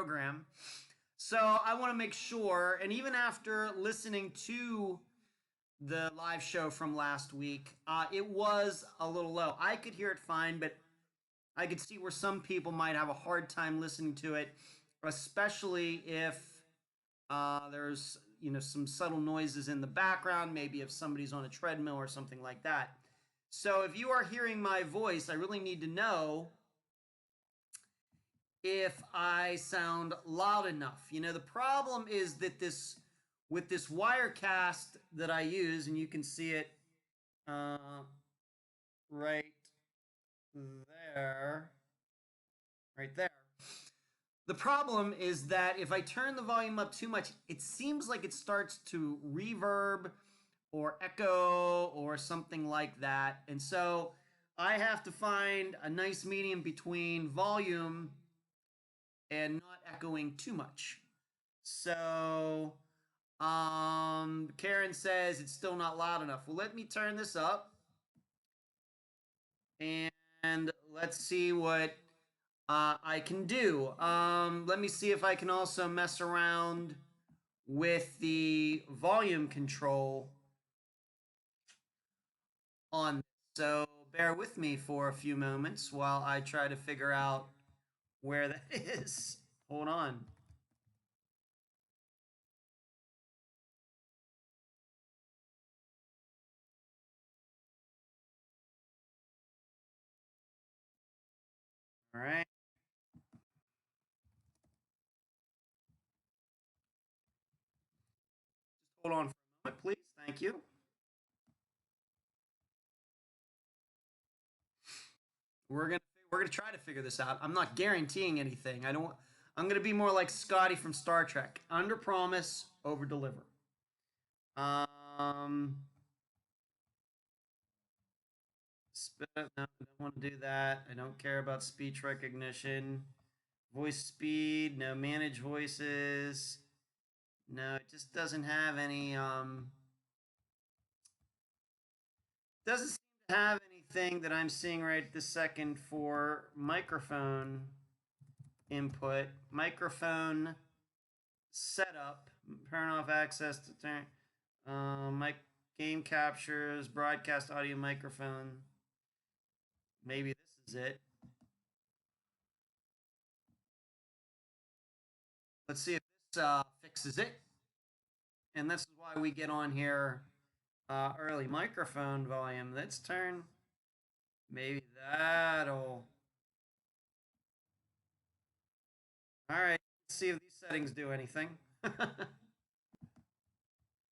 program. So I want to make sure, and even after listening to the live show from last week, it was a little low. I could hear it fine, but I could see where some people might have a hard time listening to it, especially if there's some subtle noises in the background, maybe if somebody's on a treadmill or something like that. So if you are hearing my voice, I really need to know if I sound loud enough. The problem is that with this Wirecast that I use, and you can see it right there, right there. The problem is that if I turn the volume up too much, it seems like it starts to reverb or echo or something like that. And so I have to find a nice medium between volume and not echoing too much. So Karen says it's still not loud enough. Well, let me turn this up and let's see what I can do. Let me see if I can also mess around with the volume control on this. So bear with me for a few moments while I try to figure out where that is. Hold on. All right. Just hold on for a moment, please. Thank you. We're gonna try to figure this out. I'm not guaranteeing anything. I'm gonna be more like Scotty from Star Trek. Under promise, over deliver. No, I don't want to do that. I don't care about speech recognition. Voice speed, no manage voices. No, it just doesn't have any doesn't seem to have anything that I'm seeing right this second for microphone input. Microphone setup. Turn off access to turn mic game captures, broadcast audio microphone. Maybe this is it. Let's see if this fixes it. And this is why we get on here early. Microphone volume. Let's turn. Maybe that'll. All right. Let's see if these settings do anything.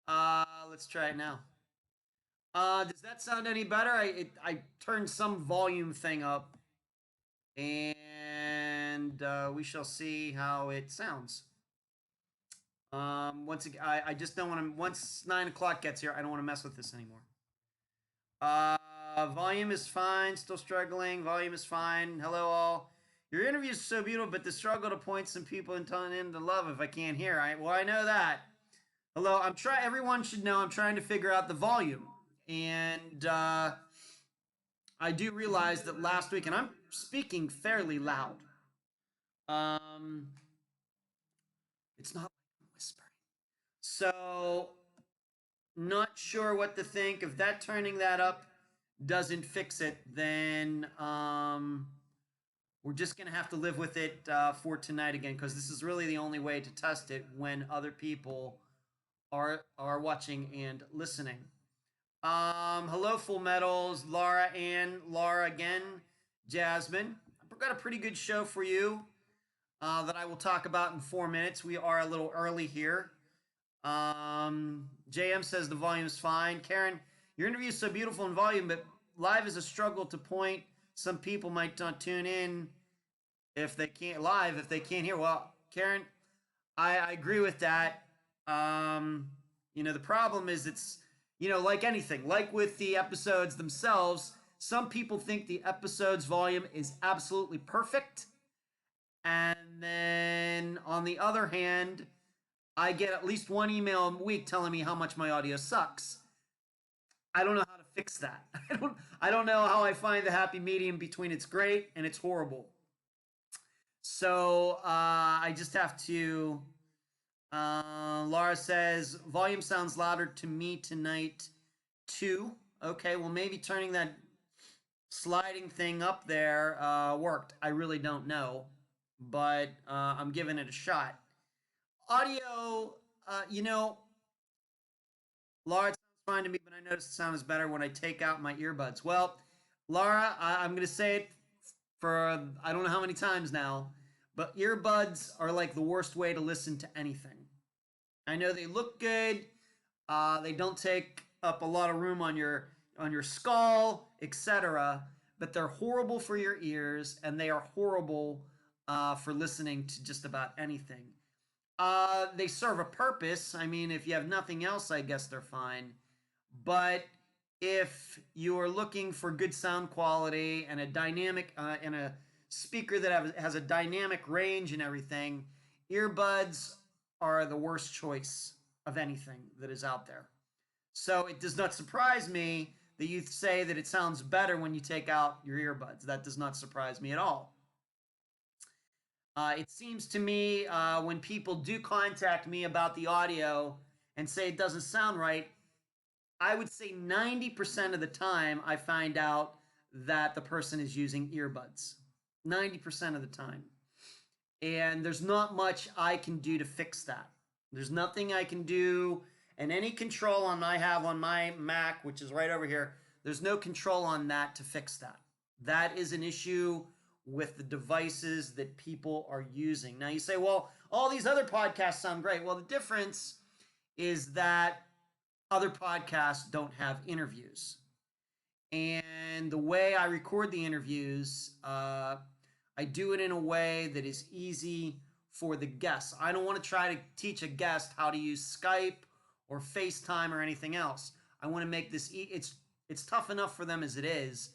Let's try it now. Does that sound any better? I turned some volume thing up, and we shall see how it sounds. Once again, I just don't want to. Once 9 o'clock gets here, I don't want to mess with this anymore. Volume is fine. Still struggling. Volume is fine. Hello all. Your interview is so beautiful, but the struggle to point some people and tone into love if I can't hear. Well, I know that. Hello, everyone should know I'm trying to figure out the volume. And I do realize that last week, and I'm speaking fairly loud. It's not like I'm whispering. So, not sure what to think. If turning that up doesn't fix it, then we're just going to have to live with it for tonight again, because this is really the only way to test it when other people are watching and listening. Hello, Full Metals, Laura again, Jasmine. I've got a pretty good show for you that I will talk about in 4 minutes. We are a little early here. JM says the volume's fine. Karen, your interview is so beautiful in volume, but live is a struggle to point. Some people might not tune in if they can't hear. Well, Karen, I agree with that. The problem is it's, like anything, like with the episodes themselves, some people think the episode's volume is absolutely perfect. And then on the other hand, I get at least one email a week telling me how much my audio sucks. I don't know how to fix that. I don't know how I find the happy medium between it's great and it's horrible. So I just have to. Laura says volume sounds louder to me tonight too. Okay, well maybe turning that sliding thing up there worked. I really don't know, but I'm giving it a shot. Audio, Laura, it sounds fine to me, but I notice the sound is better when I take out my earbuds. Well, Laura, I'm going to say it for I don't know how many times now, but earbuds are like the worst way to listen to anything. I know they look good. They don't take up a lot of room on your skull, etc. But they're horrible for your ears, and they are horrible for listening to just about anything. They serve a purpose. I mean, if you have nothing else, I guess they're fine. But if you are looking for good sound quality and a dynamic and a speaker that has a dynamic range and everything, earbuds are the worst choice of anything that is out there. So it does not surprise me that you say that it sounds better when you take out your earbuds. That does not surprise me at all. It seems to me when people do contact me about the audio and say it doesn't sound right, I would say 90% of the time I find out that the person is using earbuds. 90% of the time. And there's not much I can do to fix that. There's nothing I can do, and any control I have on my Mac, which is right over here, there's no control on that to fix that. That is an issue with the devices that people are using. Now you say, well, all these other podcasts sound great. Well, the difference is that other podcasts don't have interviews. And the way I record the interviews, I do it in a way that is easy for the guests. I don't want to try to teach a guest how to use Skype or FaceTime or anything else. I want to make this it's tough enough for them as it is.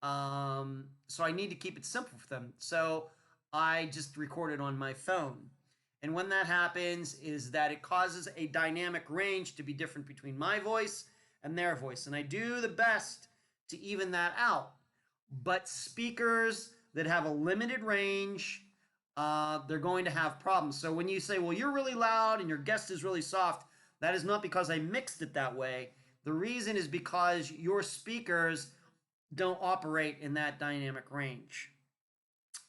So I need to keep it simple for them. So I just record it on my phone. And when that happens is that it causes a dynamic range to be different between my voice and their voice. And I do the best to even that out. But speakers that have a limited range, they're going to have problems. So when you say, well, you're really loud and your guest is really soft, that is not because I mixed it that way. The reason is because your speakers don't operate in that dynamic range.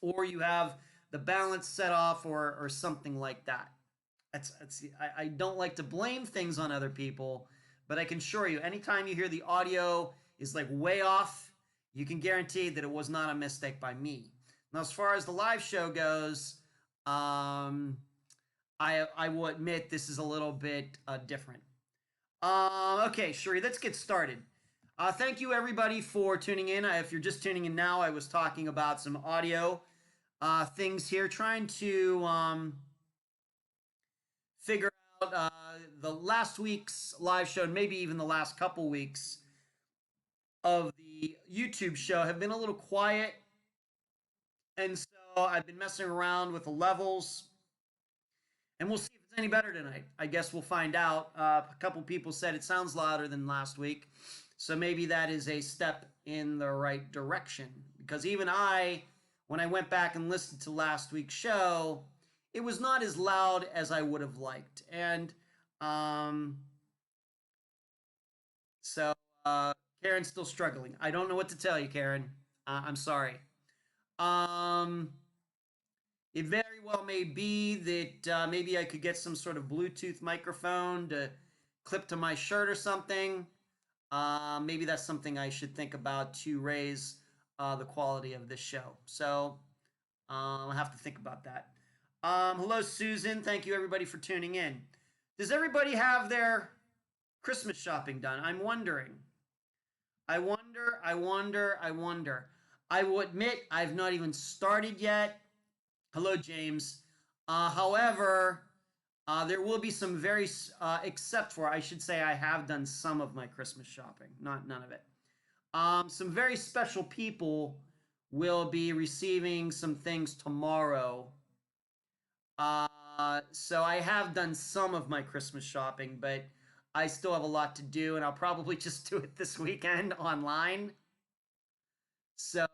Or you have the balance set off or something like that. I don't like to blame things on other people, but I can assure you, anytime you hear the audio is like way off, you can guarantee that it was not a mistake by me. Now, as far as the live show goes, I will admit this is a little bit different. Okay, Sheree, let's get started. Thank you, everybody, for tuning in. If you're just tuning in now, I was talking about some audio things here, trying to figure out the last week's live show, and maybe even the last couple weeks of the YouTube show have been a little quiet. And so I've been messing around with the levels, and we'll see if it's any better tonight. I guess we'll find out. A couple people said it sounds louder than last week, so maybe that is a step in the right direction. Because even when I went back and listened to last week's show, it was not as loud as I would have liked. And so Karen's still struggling. I don't know what to tell you, Karen. I'm sorry. It very well may be that maybe I could get some sort of Bluetooth microphone to clip to my shirt or something. Maybe that's something I should think about to raise the quality of this show. So I'll have to think about that. Hello, Susan. Thank you, everybody, for tuning in. Does everybody have their Christmas shopping done? I'm wondering. I wonder. I will admit I've not even started yet. Hello, James. However, there will be some except for, I should say I have done some of my Christmas shopping, none of it. Some very special people will be receiving some things tomorrow. So I have done some of my Christmas shopping, but I still have a lot to do, and I'll probably just do it this weekend online. So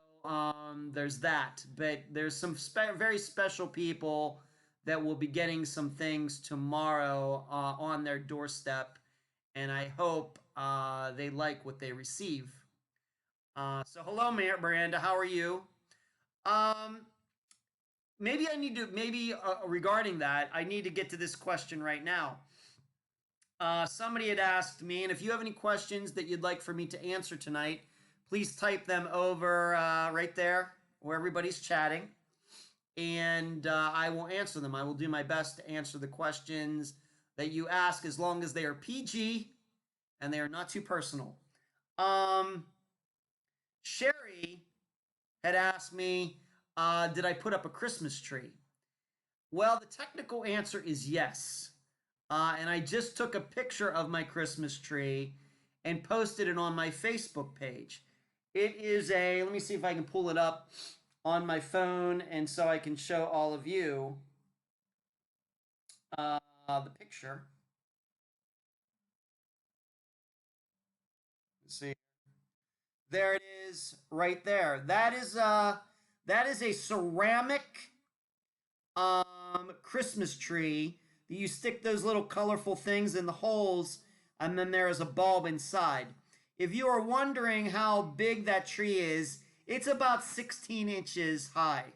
there's that. But there's some very special people that will be getting some things tomorrow on their doorstep, and I hope they like what they receive. So hello, Miranda. How are you? Um, maybe I need to regarding that. I need to get to this question right now. Somebody had asked me, and if you have any questions that you'd like for me to answer tonight, please type them over right there where everybody's chatting, and I will answer them. I will do my best to answer the questions that you ask as long as they are PG and they are not too personal. Um, Sherry had asked me, did I put up a Christmas tree? Well, the technical answer is yes. And I just took a picture of my Christmas tree and posted it on my Facebook page. It is let me see if I can pull it up on my phone and so I can show all of you the picture. Let's see. There it is right there. That is a ceramic Christmas tree that you stick those little colorful things in the holes, and then there is a bulb inside. If you are wondering how big that tree is, it's about 16 inches high.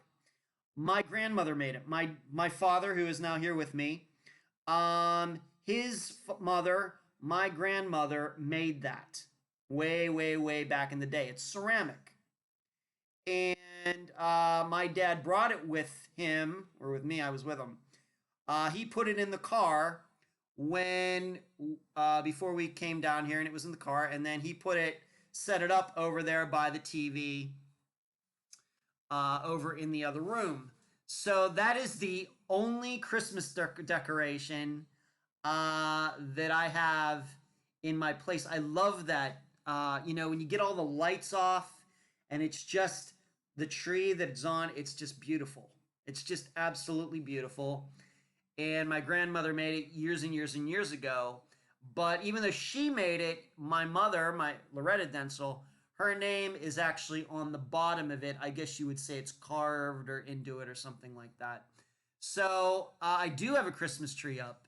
My grandmother made it. My father, who is now here with me, his mother, my grandmother, made that way back in the day. It's ceramic. And my dad brought it with him, or with me, I was with him. He put it in the car when before we came down here, and it was in the car, and then he set it up over there by the TV over in the other room. So that is the only Christmas decoration that I have in my place. I love that. When you get all the lights off and it's just the tree that's on, it's just beautiful. It's just absolutely beautiful. And my grandmother made it years and years and years ago. But even though she made it, my mother, my Loretta Densel, her name is actually on the bottom of it. I guess you would say it's carved or into it or something like that. So I do have a Christmas tree up.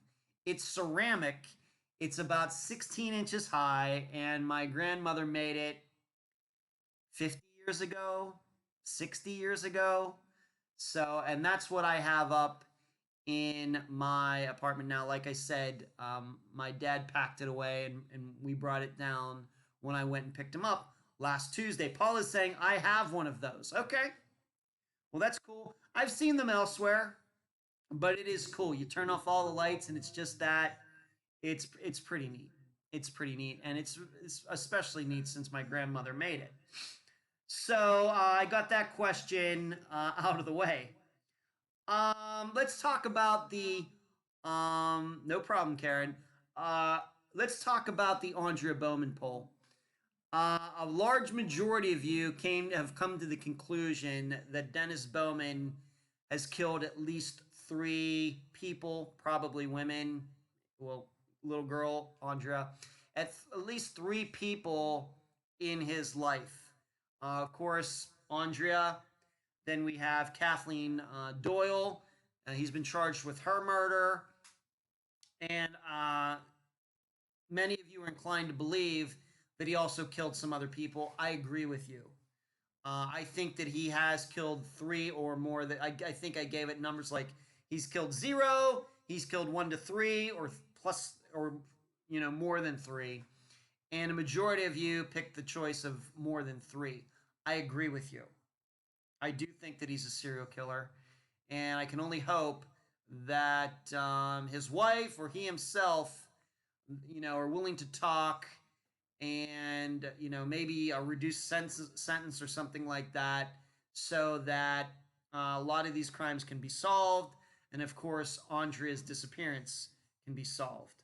It's ceramic. It's about 16 inches high, and my grandmother made it 50 years ago, 60 years ago. So, and that's what I have up in my apartment now. Like I said, my dad packed it away, and we brought it down when I went and picked him up last Tuesday. Paul is saying, I have one of those. Okay. Well, that's cool. I've seen them elsewhere, but it is cool. You turn off all the lights, and it's just that. It's pretty neat. It's pretty neat, and it's especially neat since my grandmother made it. So I got that question out of the way. Let's talk about the no problem, Karen. Let's talk about the Andrea Bowman poll. A large majority of you have come to the conclusion that Dennis Bowman has killed at least 3 people, probably women. Well, little girl Andrea, at least 3 people in his life. Of course, Andrea. Then we have Kathleen Doyle. He's been charged with her murder. And many of you are inclined to believe that he also killed some other people. I agree with you. I think that he has killed 3 or more. That I think I gave it numbers like he's killed 0, he's killed 1 to 3, or plus, or more than 3. And a majority of you picked the choice of more than 3. I agree with you. I do think that he's a serial killer, and I can only hope that his wife or he himself, are willing to talk, and maybe a reduced sentence or something like that, so that a lot of these crimes can be solved, and of course, Andrea's disappearance can be solved.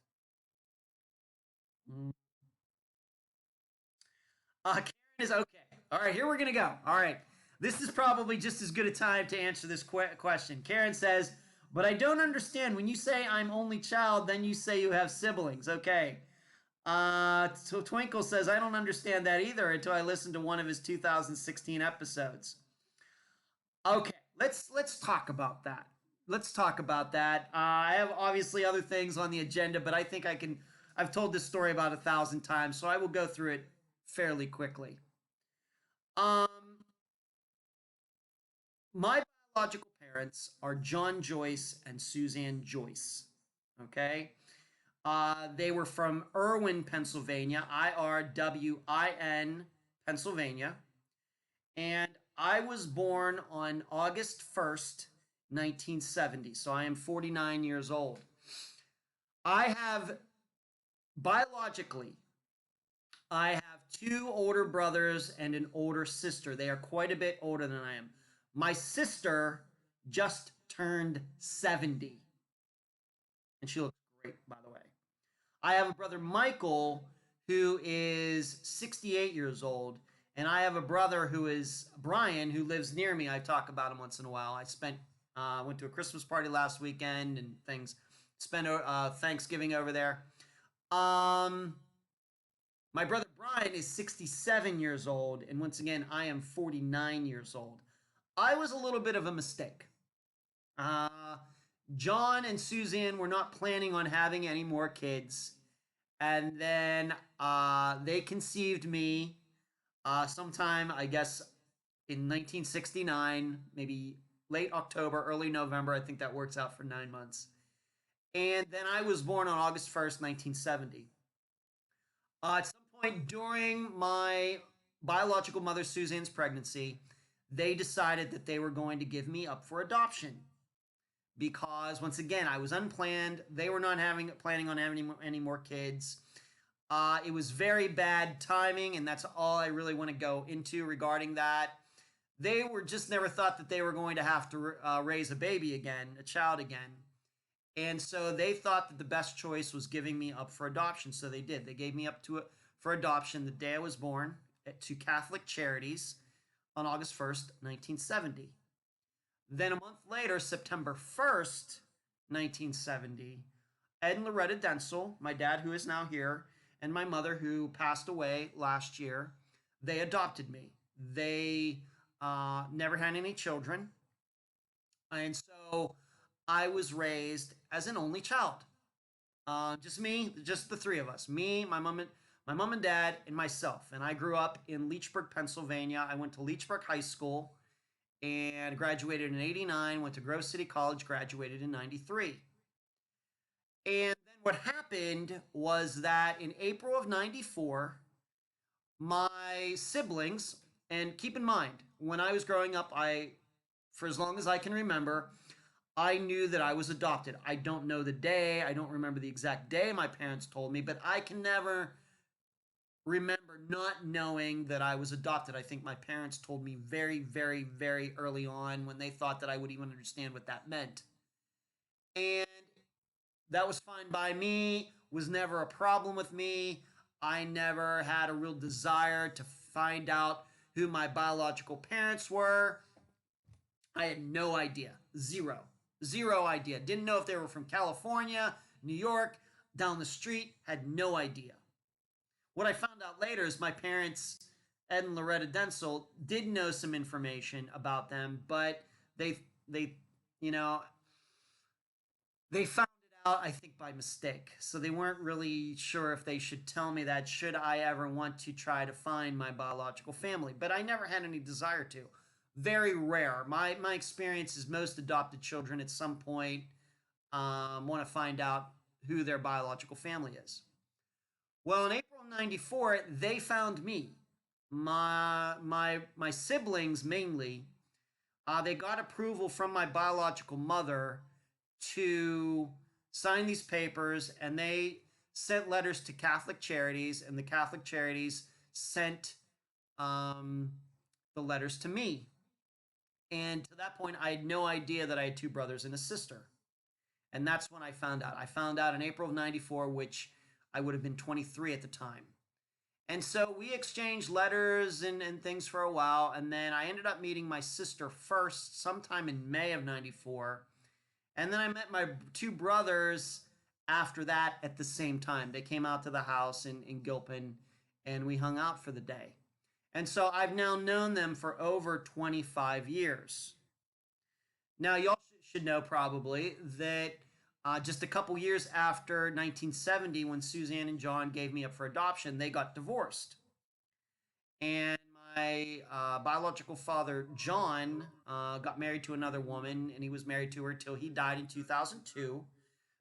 Karen is okay. All right, here we're gonna go. All right. This is probably just as good a time to answer this question. Karen says, but I don't understand. When you say I'm only child, then you say you have siblings. Okay. So Twinkle says, I don't understand that either until I listened to one of his 2016 episodes. Okay, let's talk about that. Let's talk about that. I have obviously other things on the agenda, but I think I can. I've told this story about 1,000 times, so I will go through it fairly quickly. Um, my biological parents are John Joyce and Suzanne Joyce. Okay, they were from Irwin, Pennsylvania, Irwin, Pennsylvania, and I was born on August 1st, 1970. So I am 49 years old. I have biologically, I have two older brothers and an older sister. They are quite a bit older than I am. My sister just turned 70, and she looks great, by the way. I have a brother, Michael, who is 68 years old, and I have a brother who is Brian, who lives near me. I talk about him once in a while. Went to a Christmas party last weekend and things. Spent Thanksgiving over there. Um, my brother Brian is 67 years old, and once again, I am 49 years old. I was a little bit of a mistake. Uh, John and Suzanne were not planning on having any more kids. And then they conceived me sometime, I guess, in 1969, maybe late October, early November. I think that works out for 9 months. And then I was born on August 1st, 1970. At some point during my biological mother Suzanne's pregnancy, they decided that they were going to give me up for adoption because once again I was unplanned. They were not having planning on having any more kids. It was very bad timing, and that's all I really want to go into regarding that. They were just never thought that they were going to have to raise a baby again, a child again. And so they thought that the best choice was giving me up for adoption. So they did. They gave me up to it for adoption the day I was born to Catholic Charities on August 1st, 1970. Then a month later, September 1st, 1970, Ed and Loretta Densel, my dad who is now here, and my mother who passed away last year, they adopted me. They never had any children. And so I was raised as an only child. Just me, just the three of us. Me, my mom and dad, and myself. And I grew up in Leechburg, Pennsylvania. I went to Leechburg High School and graduated in 89, went to Grove City College, graduated in 93. And then what happened was that in April of 94, my siblings, and keep in mind, when I was growing up, for as long as I can remember, I knew that I was adopted. I don't know the day, I don't remember the exact day my parents told me, but I can never remember not knowing that I was adopted. I think my parents told me very, very, very early on when they thought that I would even understand what that meant. And that was fine by me, was never a problem with me. I never had a real desire to find out who my biological parents were. I had no idea. Zero. Zero idea. Didn't know if they were from California, New York, down the street. Had no idea. What I found out later is my parents, Ed and Loretta Densel, did know some information about them, but they you know they found it out, I think, by mistake. So they weren't really sure if they should tell me that should I ever want to try to find my biological family. But I never had any desire to. Very rare. My experience is most adopted children at some point want to find out who their biological family is. Well, in April of 94, they found me. My siblings mainly, they got approval from my biological mother to sign these papers, and they sent letters to Catholic Charities, and the Catholic Charities sent um, the letters to me. And to that point, I had no idea that I had two brothers and a sister. And that's when I found out. I found out in April of 94, which I would have been 23 at the time. And so we exchanged letters and things for a while. And then I ended up meeting my sister first sometime in May of 94. And then I met my two brothers after that at the same time. They came out to the house in Gilpin, and we hung out for the day. And so I've now known them for over 25 years. Now, y'all should know probably that just a couple years after 1970, when Suzanne and John gave me up for adoption, they got divorced. And my biological father, John, got married to another woman, and he was married to her till he died in 2002.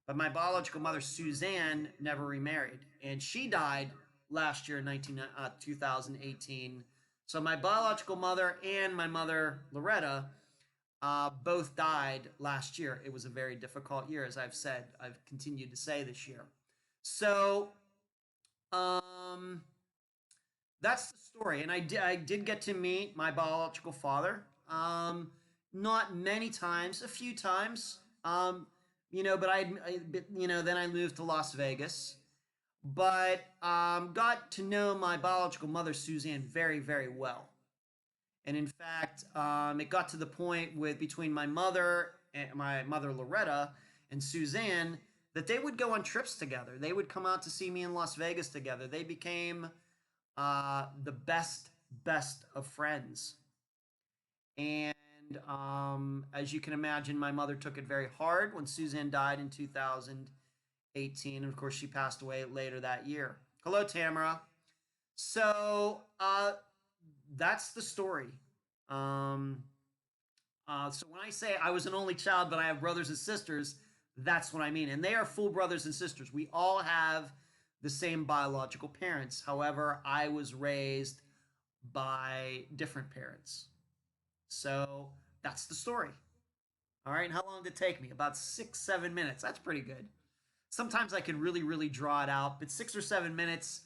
But my biological mother, Suzanne, never remarried, and she died last year in 2018. So my biological mother and my mother, Loretta, both died last year. It was a very difficult year, as I've said. I've continued to say this year. So that's the story. And I did get to meet my biological father. Not many times, a few times. But then I moved to Las Vegas. But got to know my biological mother, Suzanne, very, very well. And in fact, it got to the point between my mother Loretta and Suzanne that they would go on trips together. They would come out to see me in Las Vegas together. They became the best of friends. And as you can imagine, my mother took it very hard when Suzanne died in 2018. And of course, she passed away later that year. Hello, Tamara. So that's the story. So when I say I was an only child, but I have brothers and sisters, that's what I mean. And they are full brothers and sisters. We all have the same biological parents. However, I was raised by different parents. So that's the story. All right. And how long did it take me? About 6-7 minutes. That's pretty good. Sometimes I can really, really draw it out, but 6 or 7 minutes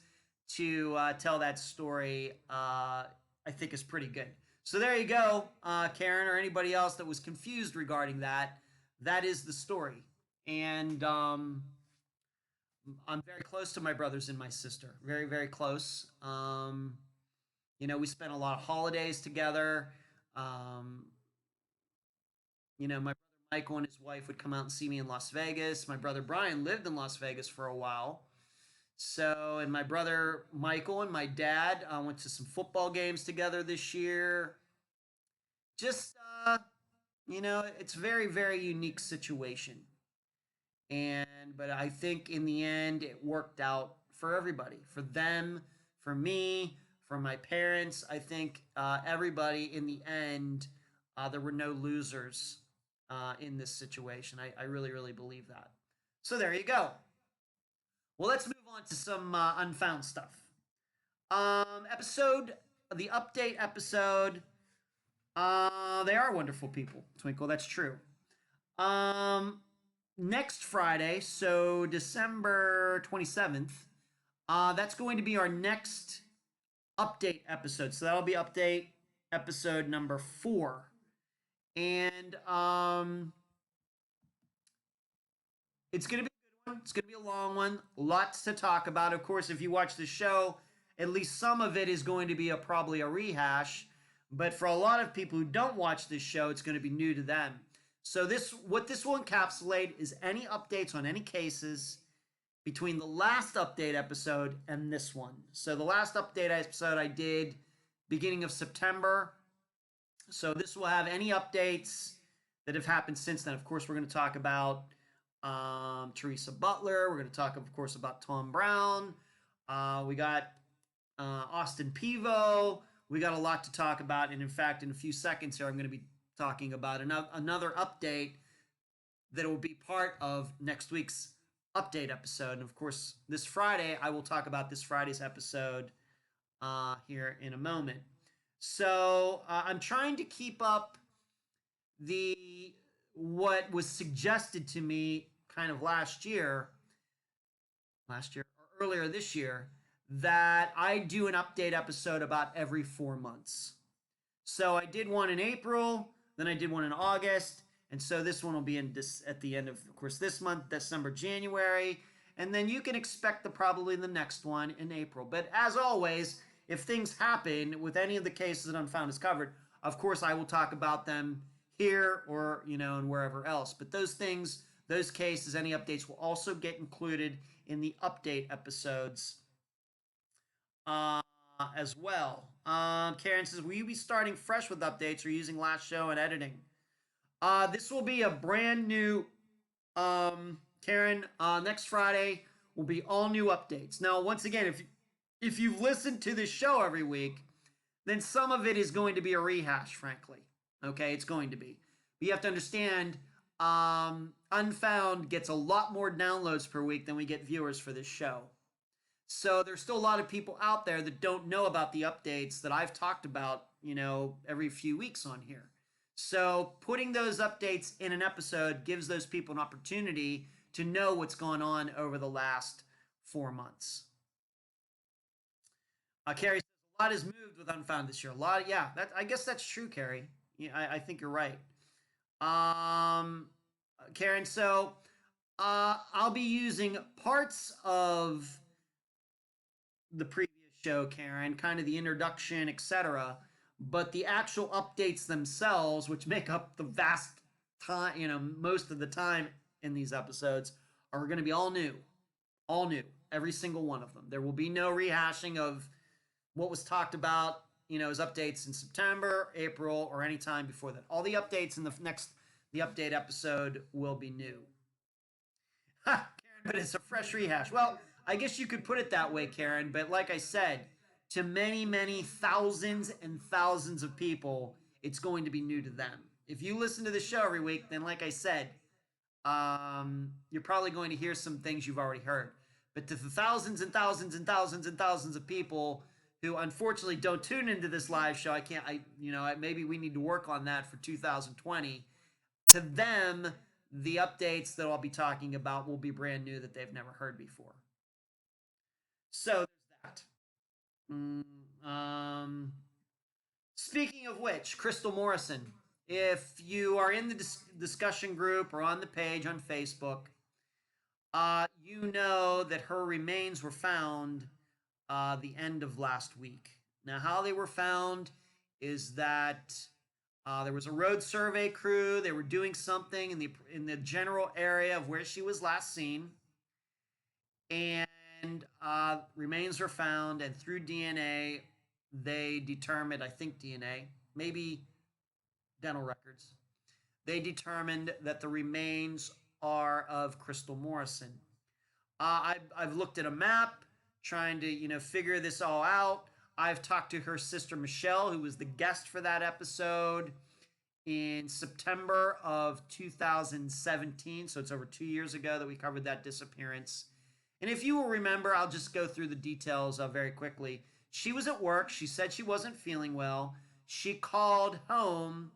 to tell that story, I think is pretty good. So there you go, Karen, or anybody else that was confused regarding that. That is the story. And I'm very close to my brothers and my sister. Very, very close. We spent a lot of holidays together. My brother Michael and his wife would come out and see me in Las Vegas. My brother Brian lived in Las Vegas for a while. So, and my brother Michael and my dad went to some football games together this year. Just, it's a very, very unique situation. But I think in the end, it worked out for everybody, for them, for me, for my parents. I think everybody in the end, there were no losers in this situation. I really, really believe that. So there you go. Well, let's move on to some Unfound stuff. The update episode, they are wonderful people, Twinkle, that's true. Next Friday, so December 27th, that's going to be our next update episode. So that'll be update episode number 4. And it's going to be a good one. It's going to be a long one. Lots to talk about. Of course, if you watch the show, at least some of it is going to be probably a rehash. But for a lot of people who don't watch this show, it's going to be new to them. So what this will encapsulate is any updates on any cases between the last update episode and this one. So the last update episode I did beginning of September. So this will have any updates that have happened since then. Of course, we're going to talk about Teresa Butler. We're going to talk, of course, about Tom Brown. We got Austin Pivo. We got a lot to talk about. And in fact, in a few seconds here, I'm going to be talking about another update that will be part of next week's update episode. And of course, this Friday, I will talk about this Friday's episode here in a moment. So I'm trying to keep up what was suggested to me kind of last year or earlier this year, that I do an update episode about every 4 months. So I did one in April, then I did one in August, and so this one will be at the end of course, this month, December, January, and then you can expect probably the next one in April. But as always, if things happen with any of the cases that Unfound is covered, of course I will talk about them here or, and wherever else. But those things those cases, any updates will also get included in the update episodes uh, as well. Karen says, will you be starting fresh with updates or using last show and editing? This will be a brand new, Karen. Next Friday will be all new updates. Now, once again, if you've listened to this show every week, then some of it is going to be a rehash, frankly. Okay, it's going to be. But you have to understand, Unfound gets a lot more downloads per week than we get viewers for this show. So there's still a lot of people out there that don't know about the updates that I've talked about, every few weeks on here. So putting those updates in an episode gives those people an opportunity to know what's gone on over the last 4 months. Carrie says a lot has moved with Unfound this year. A lot, yeah. I guess that's true, Carrie. Yeah, I think you're right. Karen, so I'll be using parts of the previous show, Karen, kind of the introduction, etc. But the actual updates themselves, which make up the vast time, most of the time in these episodes, are going to be all new, every single one of them. There will be no rehashing of what was talked about, as updates in September, April, or any time before that. All the updates in the update episode will be new. Ha, Karen, but it's a fresh rehash. Well, I guess you could put it that way, Karen, but like I said, to many, many thousands and thousands of people, it's going to be new to them. If you listen to the show every week, then like I said, you're probably going to hear some things you've already heard. But to the thousands and thousands and thousands and thousands of people who unfortunately don't tune into this live show, maybe we need to work on that for 2020. To them, the updates that I'll be talking about will be brand new that they've never heard before. So there's that. Speaking of which, Krystal Morrison, if you are in the discussion group or on the page on Facebook, you know that her remains were found the end of last week. Now, how they were found is that there was a road survey crew. They were doing something in the general area of where she was last seen, and remains were found. And through DNA, they determined, I think DNA, maybe dental records, they determined that the remains are of Krystal Morrison. I've looked at a map, trying to figure this all out. I've talked to her sister Michelle, who was the guest for that episode in September of 2017. So it's over 2 years ago that we covered that disappearance. And if you will remember, I'll just go through the details very quickly. She was at work. She said she wasn't feeling well. She called home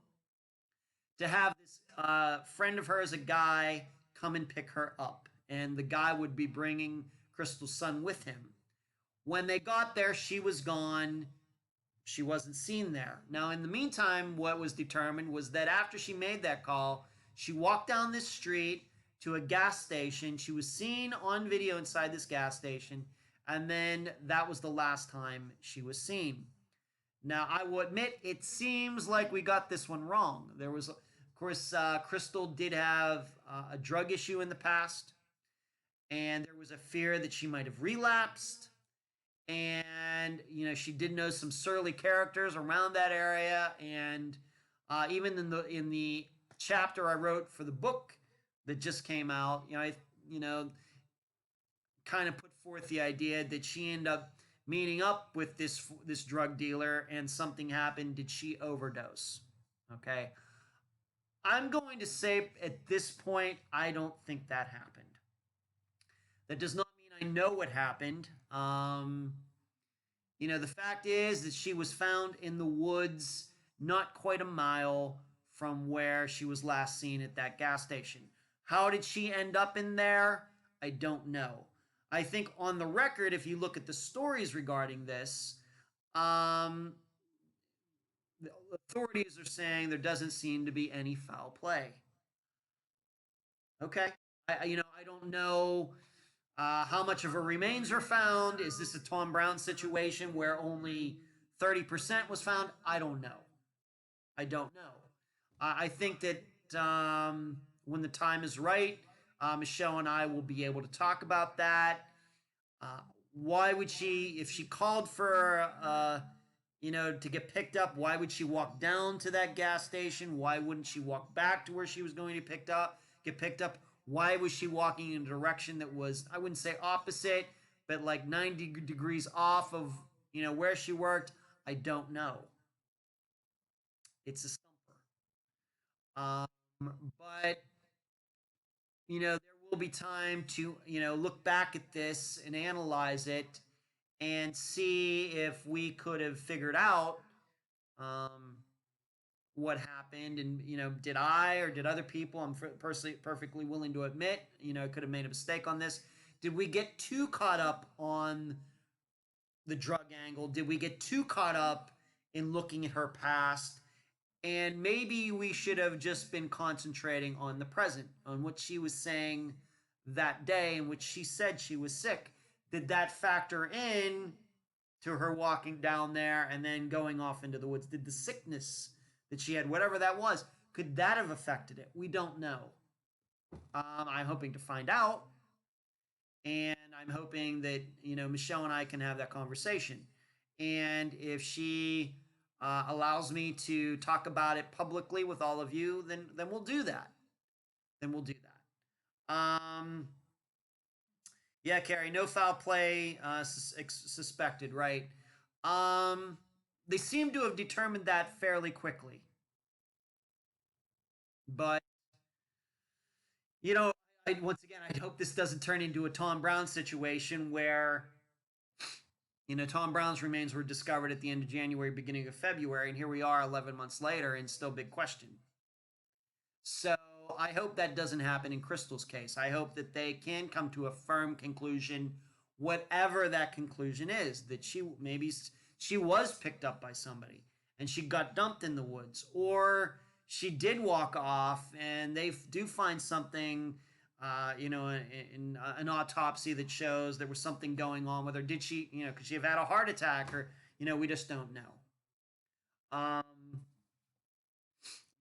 to have this friend of hers, a guy, come and pick her up. And the guy would be bringing Krystal's son with him. When they got there, she was gone. She wasn't seen there. Now, in the meantime, what was determined was that after she made that call, she walked down this street to a gas station. She was seen on video inside this gas station, and then that was the last time she was seen. Now, I will admit, it seems like we got this one wrong. There was, of course, Krystal did have a drug issue in the past, and there was a fear that she might have relapsed. And she did know some surly characters around that area, and even in the chapter I wrote for the book that just came out, I kind of put forth the idea that she ended up meeting up with this drug dealer, and something happened. Did she overdose? Okay, I'm going to say at this point, I don't think that happened. That does not mean I know what happened. The fact is that she was found in the woods, not quite a mile from where she was last seen at that gas station. How did she end up in there? I don't know. I think on the record, if you look at the stories regarding this, the authorities are saying there doesn't seem to be any foul play. Okay. I don't know how much of her remains are found. Is this a Tom Brown situation where only 30% was found? I don't know. I think that when the time is right, Michelle and I will be able to talk about that. Uh, why would she, if she called for, to get picked up, why would she walk down to that gas station? Why wouldn't she walk back to where she was going to get picked up? Why was she walking in a direction that was, I wouldn't say opposite, but like 90 degrees off of, where she worked? I don't know. It's a stumper. But there will be time to look back at this and analyze it and see if we could have figured out um, what happened, and did I or did other people, I'm personally perfectly willing to admit, could have made a mistake on this. Did we get too caught up on the drug angle? Did we get too caught up in looking at her past? And maybe we should have just been concentrating on the present, on what she was saying that day in which she said she was sick. Did that factor in to her walking down there and then going off into the woods? Did the sickness that she had, whatever that was, could that have affected it? We don't know. I'm hoping to find out. And I'm hoping that, Michelle and I can have that conversation. And if she allows me to talk about it publicly with all of you, then we'll do that. Then we'll do that. Yeah, Carrie, no foul play suspected, right? They seem to have determined that fairly quickly. But, once again, I hope this doesn't turn into a Tom Brown situation where, Tom Brown's remains were discovered at the end of January, beginning of February, and here we are 11 months later and still big question. So I hope that doesn't happen in Krystal's case. I hope that they can come to a firm conclusion, whatever that conclusion is, that maybe she was picked up by somebody and she got dumped in the woods, or she did walk off and they do find something, in an autopsy that shows there was something going on with her. Did she, could she have had a heart attack, or, we just don't know.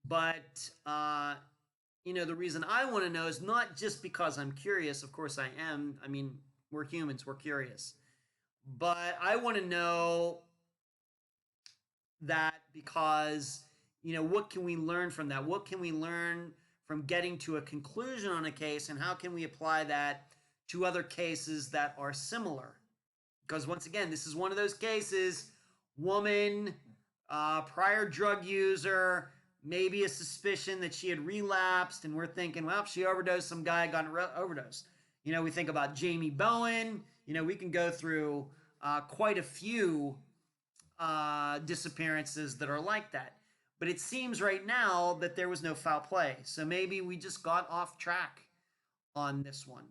But the reason I want to know is not just because I'm curious. Of course I am. I mean, we're humans, we're curious. But I want to know that because, what can we learn from that? What can we learn from getting to a conclusion on a case, and how can we apply that to other cases that are similar? Because once again, this is one of those cases, woman, prior drug user, maybe a suspicion that she had relapsed, and we're thinking, well, she overdosed, some guy got overdosed. We think about Jamie Bowen. We can go through quite a few disappearances that are like that. But it seems right now that there was no foul play. So maybe we just got off track on this one.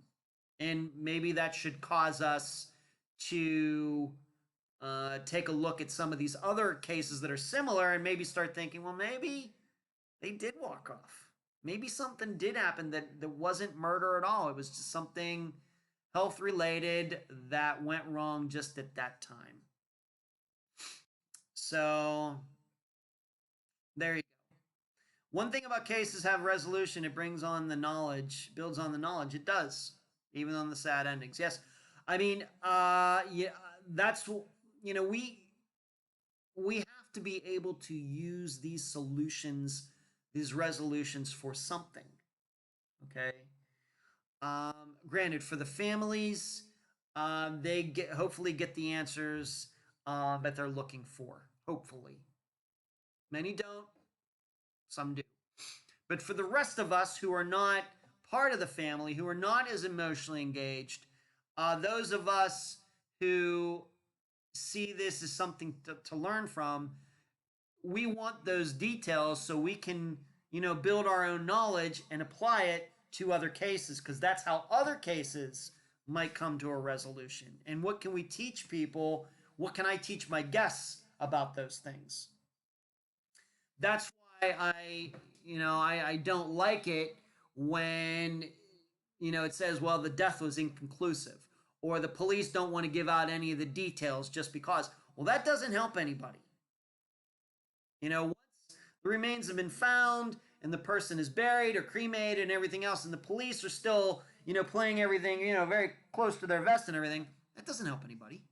And maybe that should cause us to take a look at some of these other cases that are similar and maybe start thinking, well, maybe they did walk off. Maybe something did happen that wasn't murder at all. It was just something health related that went wrong just at that time. So there you go. One thing about cases have resolution, it brings on the knowledge, builds on the knowledge. It does, even on the sad endings. Yes. I mean, yeah, that's, we have to be able to use these solutions, these resolutions for something. Okay. Granted, for the families, they hopefully get the answers that they're looking for. Hopefully. Many don't, some do. But for the rest of us who are not part of the family, who are not as emotionally engaged, those of us who see this as something to learn from, we want those details so we can, build our own knowledge and apply it to other cases, because that's how other cases might come to a resolution. And what can we teach people? What can I teach my guests about those things? That's why I don't like it when, it says, well, the death was inconclusive, or the police don't want to give out any of the details just because. Well, that doesn't help anybody. Once the remains have been found and the person is buried or cremated and everything else, and the police are still, playing everything, very close to their vest and everything, that doesn't help anybody.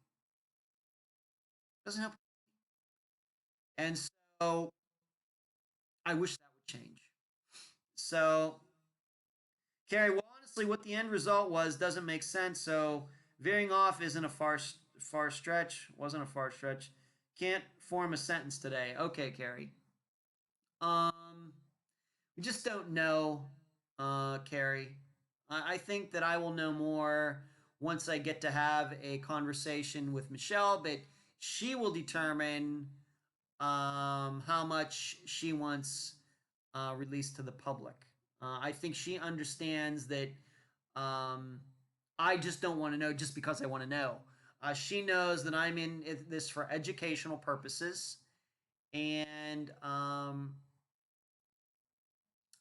Doesn't help. And so I wish that would change. So, Carrie, well, honestly, what the end result was doesn't make sense. So veering off isn't a far stretch. Wasn't a far stretch. Can't form a sentence today. Okay, Carrie. We just don't know, Carrie. I think that I will know more once I get to have a conversation with Michelle, but she will determine how much she wants released to the public. I think she understands that I just don't want to know just because I want to know. She knows that I'm in this for educational purposes, and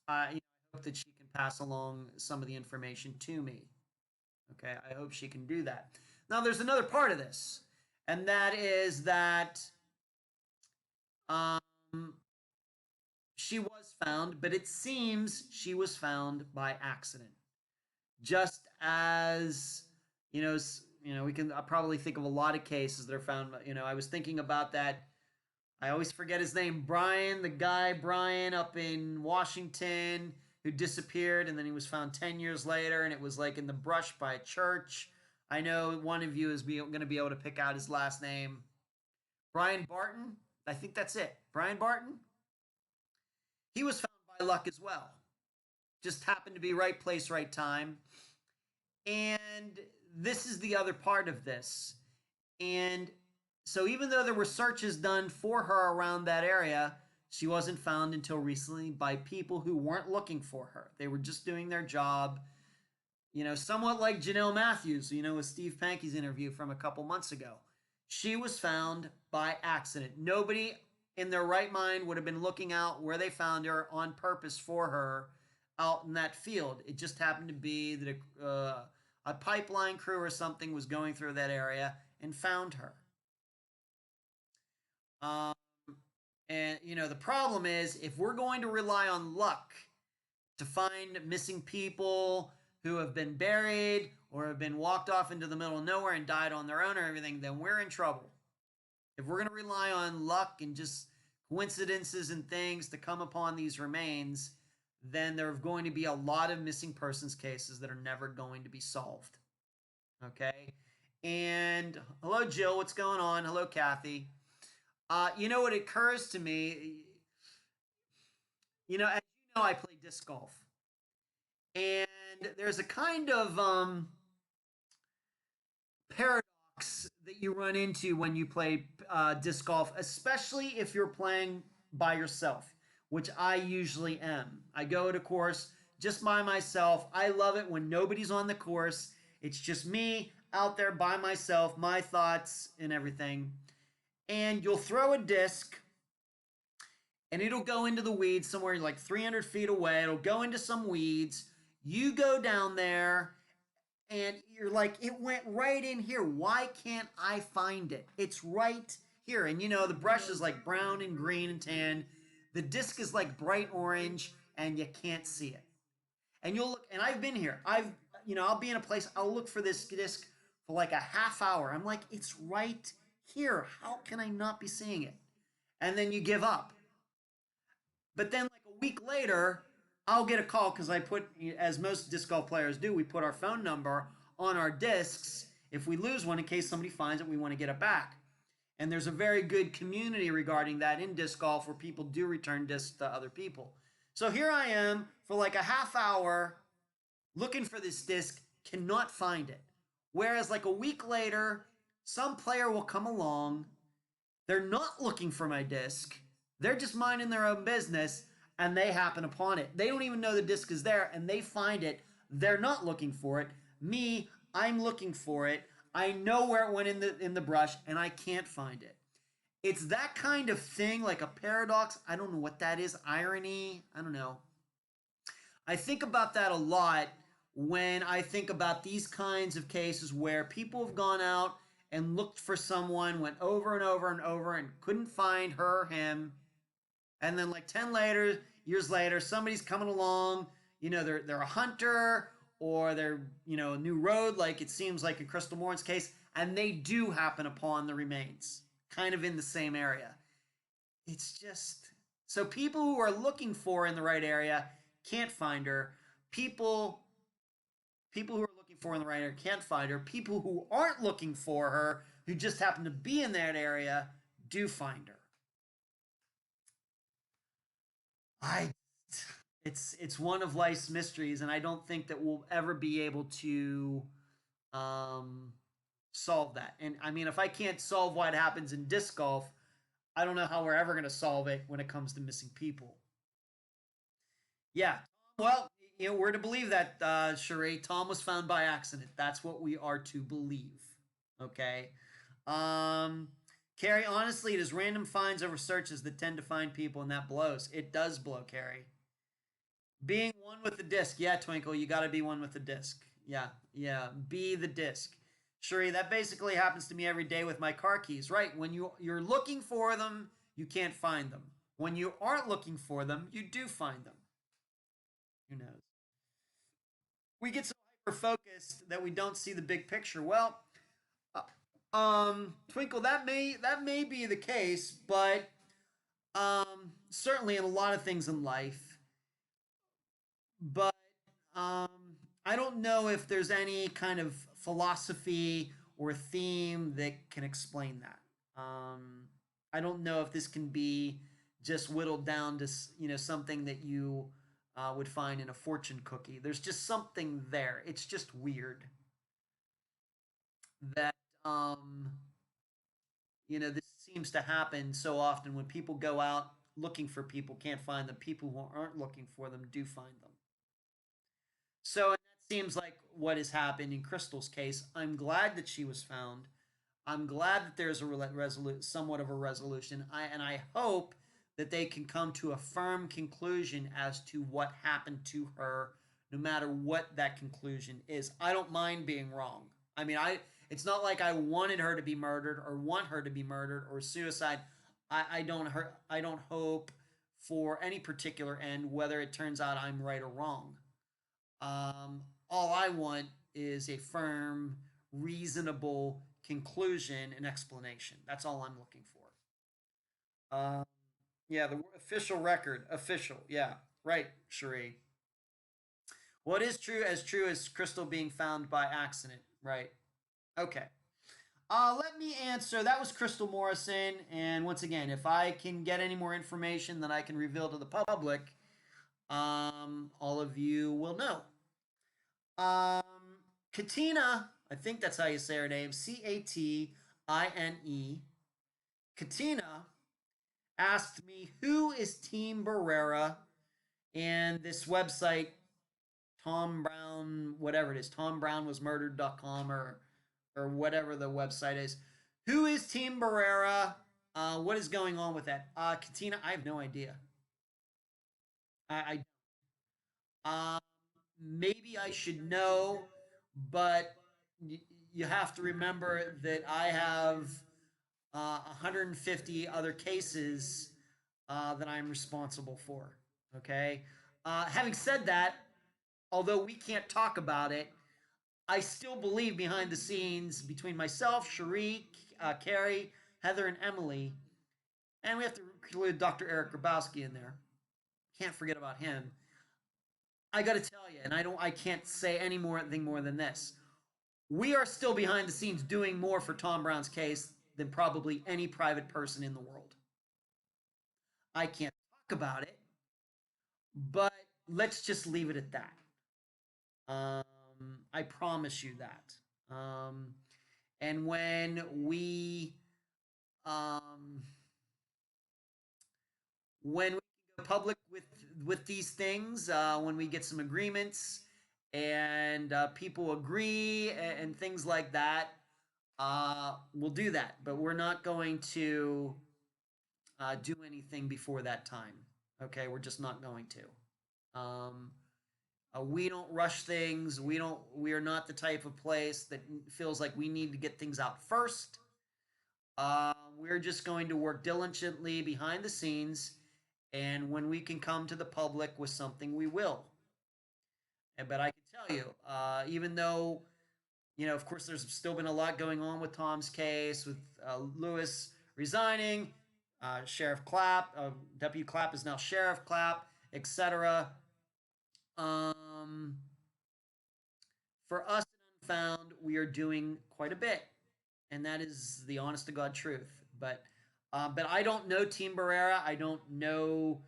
I hope that she can pass along some of the information to me. Okay, I hope she can do that. Now, there's another part of this, and that is that um, she was found, but it seems she was found by accident. Just as we can probably think of a lot of cases that are found. I was thinking about that. I always forget his name. Brian, the guy Brian up in Washington who disappeared, and then he was found 10 years later, and it was like in the brush by a church. I know one of you is going to be able to pick out his last name. Brian Barton. I think that's it. Brian Barton. He was found by luck as well. Just happened to be right place, right time. And this is the other part of this. And so even though there were searches done for her around that area, she wasn't found until recently by people who weren't looking for her. They were just doing their job, somewhat like Janelle Matthews, with Steve Pankey's interview from a couple months ago. She was found by accident. Nobody in their right mind would have been looking out where they found her on purpose for her out in that field. It just happened to be that a pipeline crew or something was going through that area and found her. And the problem is, if we're going to rely on luck to find missing people who have been buried or have been walked off into the middle of nowhere and died on their own or everything, then we're in trouble. If we're going to rely on luck and just coincidences and things to come upon these remains, then there are going to be a lot of missing persons cases that are never going to be solved. Okay? And hello, Jill. What's going on? Hello, Kathy. What occurs to me, as you know, I play disc golf. And there's a kind of paradox that you run into when you play disc golf, especially if you're playing by yourself, which I usually am. I go to course just by myself. I love it when nobody's on the course. It's just me out there by myself, my thoughts and everything. And you'll throw a disc and it'll go into the weeds somewhere like 300 feet away. It'll go into some weeds. You go down there and you're like, it went right in here. Why can't I find it? It's right here. And the brush is like brown and green and tan. The disc is like bright orange and you can't see it. And you'll look, and I've been here. I'll be in a place, I'll look for this disc for like a half hour. I'm like, it's right here. How can I not be seeing it? And then you give up. But then like a week later, I'll get a call because I put, as most disc golf players do, we put our phone number on our discs if we lose one in case somebody finds it, we want to get it back. And there's a very good community regarding that in disc golf where people do return discs to other people. So here I am for like a half hour looking for this disc, cannot find it. Whereas like a week later, some player will come along. They're not looking for my disc. They're just minding their own business and they happen upon it. They don't even know the disc is there and they find it. They're not looking for it. Me, I'm looking for it. I know where it went in the brush and I can't find it. It's that kind of thing, like a paradox. I don't know what that is. Irony. I don't know. I think about that a lot when I think about these kinds of cases where people have gone out and looked for someone, went over and over and over and couldn't find her or him. And then like 10 later, years later, somebody's coming along. They're a hunter, or they're a new road, like it seems like in Krystal Morrison's case, and they do happen upon the remains, kind of in the same area. It's just so people who are looking for in the right area can't find her. People who are looking for in the right area can't find her. People who aren't looking for her, who just happen to be in that area, do find her. I it's one of life's mysteries, and I don't think that we'll ever be able to um, solve that. And I mean, if I can't solve what happens in disc golf, I don't know how we're ever going to solve it when it comes to missing people. Yeah. Well, we're to believe that, Sheree. Tom was found by accident. That's what we are to believe. Okay. Um, Carrie, honestly, it is random finds over searches that tend to find people, and that blows. It does blow, Carrie. Being one with the disc. Yeah, Twinkle, you got to be one with the disc. Yeah, yeah. Be the disc. Sheree, that basically happens to me every day with my car keys. Right. When you're looking for them, you can't find them. When you aren't looking for them, you do find them. Who knows? We get so hyper focused that we don't see the big picture. Well, Twinkle, that may be the case, but certainly in a lot of things in life. But um, I don't know if there's any kind of philosophy or theme that can explain that. I don't know if this can be just whittled down to something that you would find in a fortune cookie. There's just something there. It's just weird that um, this seems to happen so often when people go out looking for people, can't find them. People who aren't looking for them do find them. So, and that seems like what has happened in Krystal's case. I'm glad that she was found. I'm glad that there's somewhat of a resolution. I hope that they can come to a firm conclusion as to what happened to her, no matter what that conclusion is. I don't mind being wrong. I mean, it's not like I wanted her to be murdered or want her to be murdered or suicide. I don't hope for any particular end, whether it turns out I'm right or wrong. All I want is a firm, reasonable conclusion and explanation. That's all I'm looking for. Yeah, the official record. Official. Yeah, right, Cherie. What is true as Krystal being found by accident. Right. Okay. Let me answer. That was Krystal Morrison. And once again, if I can get any more information that I can reveal to the public, all of you will know. Um, Katina, I think that's how you say her name, Catine. Katina asked me, who is Team Barrera? And this website, Tom Brown, whatever it is, tombrownwasmurdered.com or whatever the website is. Who is Team Barrera? What is going on with that? Katina, I have no idea. I maybe I should know, but you have to remember that I have 150 other cases that I'm responsible for. Okay. Having said that, although we can't talk about it, I still believe behind the scenes between myself, Sharik, Carrie, Heather, and Emily, and we have to include Dr. Eric Grabowski in there. Can't forget about him. I got to tell you, and I can't say anything more than this. We are still behind the scenes doing more for Tom Brown's case than probably any private person in the world. I can't talk about it, but let's just leave it at that. I promise you that. And um, when we go public with these things, when we get some agreements and people agree and things like that, we'll do that. But we're not going to do anything before that time. Okay, we're just not going to. We don't rush things. We are not the type of place that feels like we need to get things out first. We're just going to work diligently behind the scenes And when we can come to the public with something, we will. But I can tell you, even though, of course, there's still been a lot going on with Tom's case, with Lewis resigning, Sheriff Clapp, Deputy Clapp is now Sheriff Clapp, etc. Um, for us in Unfound, we are doing quite a bit, and that is the honest to God truth. But I don't know Team Barrera. I don't know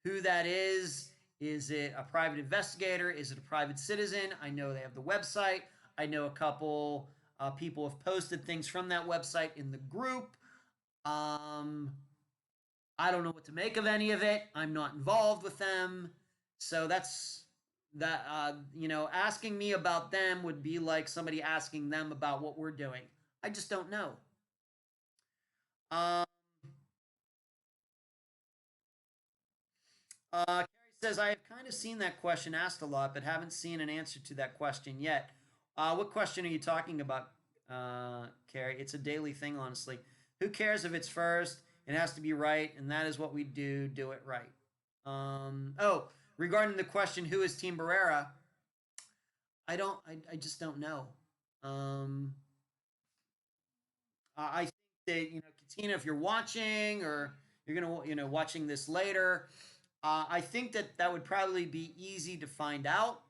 who that is. Is it a private investigator? Is it a private citizen? I know they have the website. I know a couple people have posted things from that website in the group. Um, I don't know what to make of any of it. I'm not involved with them. So that's that. Asking me about them would be like somebody asking them about what we're doing. I just don't know. Um, Carrie says, I have kind of seen that question asked a lot, but haven't seen an answer to that question yet. What question are you talking about, Carrie? It's a daily thing, honestly. Who cares if it's first? It has to be right, and that is what we do. Do it right. Regarding the question, who is Team Barrera? I don't. I just don't know. Um, I think that Katina, if you're watching or you're gonna watching this later, I think that that would probably be easy to find out.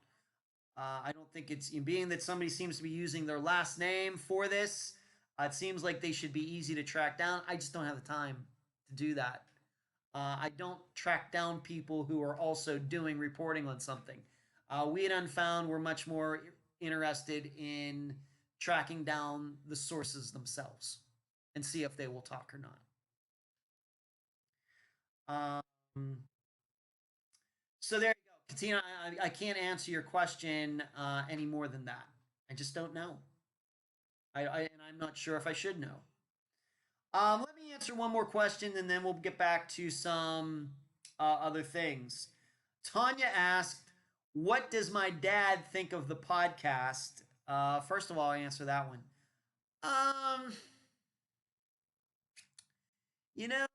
I don't think it's being that somebody seems to be using their last name for this. It seems like they should be easy to track down. I just don't have the time to do that. I don't track down people who are also doing reporting on something. We at Unfound were much more interested in tracking down the sources themselves and see if they will talk or not. So there you go, Katina. I can't answer your question any more than that. I just don't know. And I'm not sure if I should know. Let me answer one more question, and then we'll get back to some other things. Tanya asked, "What does my dad think of the podcast?" First of all, I answer that one. Um, you know,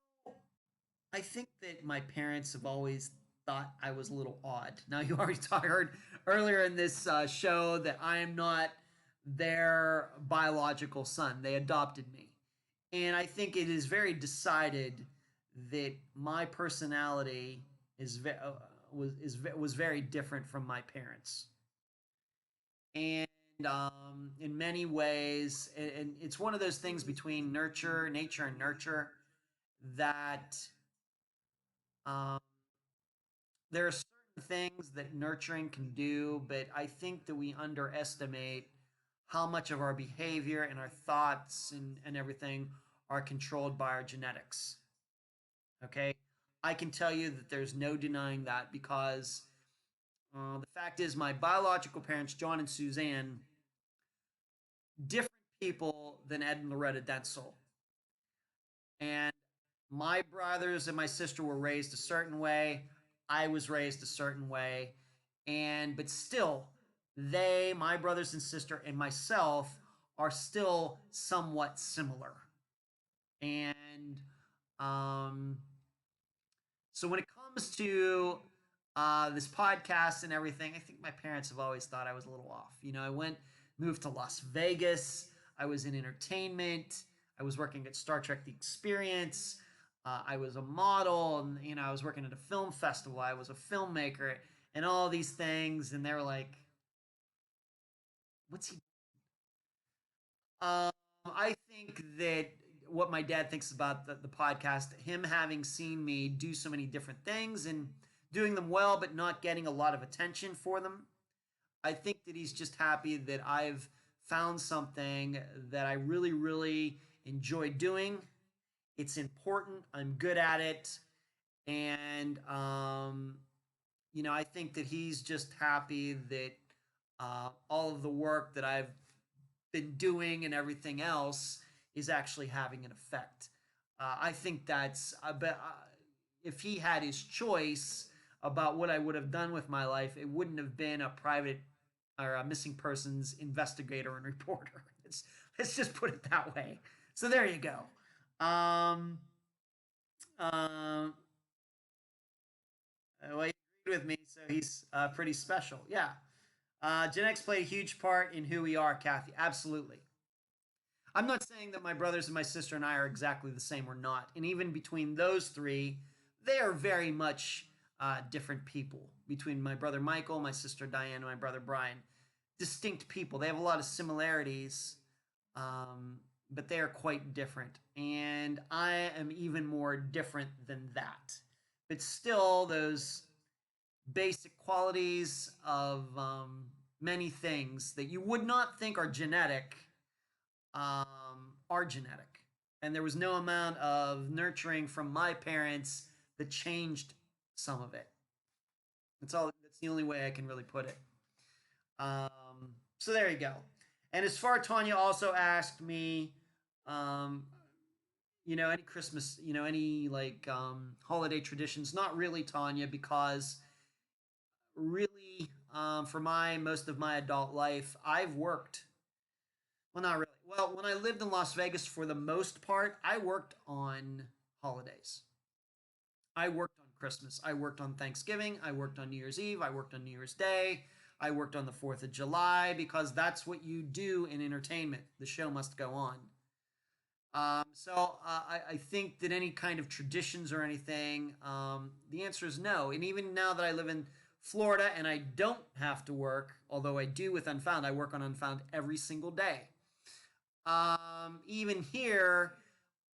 I think that my parents have always thought I was a little odd. Now, you already heard earlier in this show that I am not their biological son. They adopted me. And I think it is very decided that my personality was very different from my parents. And in many ways, and it's one of those things between nature and nurture, that um, there are certain things that nurturing can do, but I think that we underestimate how much of our behavior and our thoughts and everything are controlled by our genetics. Okay? I can tell you that there's no denying that because the fact is, my biological parents, John and Suzanne, different people than Ed and Loretta Dentzel. And my brothers and my sister were raised a certain way. I was raised a certain way. But still, my brothers and sister, and myself are still somewhat similar. And um, so when it comes to this podcast and everything, I think my parents have always thought I was a little off. Moved to Las Vegas. I was in entertainment. I was working at Star Trek: The Experience. I was a model, and I was working at a film festival. I was a filmmaker, and all these things. And they were like, "What's he?" I think that what my dad thinks about the podcast, him having seen me do so many different things and doing them well, but not getting a lot of attention for them. I think that he's just happy that I've found something that I really, really enjoy doing. It's important. I'm good at it. And, I think that he's just happy that all of the work that I've been doing and everything else is actually having an effect. I think that's, I bet, if he had his choice about what I would have done with my life, it wouldn't have been a private or a missing persons investigator and reporter. Let's just put it that way. So there you go. Um, um, Well, he agreed with me, so he's pretty special. Yeah. Genetics played a huge part in who we are, Kathy. Absolutely. I'm not saying that my brothers and my sister and I are exactly the same. We're not. And even between those three, they are very much different people. Between my brother Michael, my sister Diane, and my brother Brian, distinct people. They have a lot of similarities, um, but they are quite different. And I am even more different than that. But still, those basic qualities of many things that you would not think are genetic. And there was no amount of nurturing from my parents that changed some of it. That's all. That's the only way I can really put it. So there you go. And as far Tanya also asked me, um, any Christmas, any like holiday traditions. Not really, Tanya, because really, for my most of my adult life, I've worked. Well, not really. Well, when I lived in Las Vegas, for the most part, I worked on holidays. I worked on Christmas. I worked on Thanksgiving. I worked on New Year's Eve. I worked on New Year's Day. I worked on the 4th of July because that's what you do in entertainment. The show must go on. I think that any kind of traditions or anything, the answer is no. And even now that I live in Florida and I don't have to work, although I do with Unfound, I work on Unfound every single day. Even here,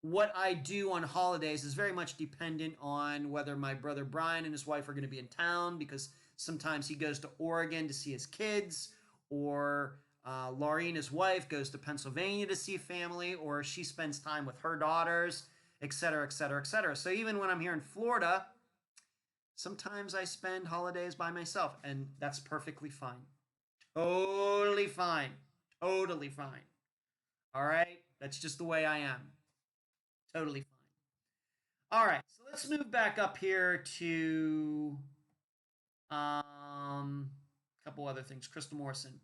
what I do on holidays is very much dependent on whether my brother Brian and his wife are going to be in town, because sometimes he goes to Oregon to see his kids, or Laureen, his wife, goes to Pennsylvania to see family, or she spends time with her daughters, etc., etc., etc. So even when I'm here in Florida, sometimes I spend holidays by myself, and that's perfectly fine. Totally fine. Totally fine. All right? That's just the way I am. Totally fine. All right, so let's move back up here to a couple other things. Krystal Morrison.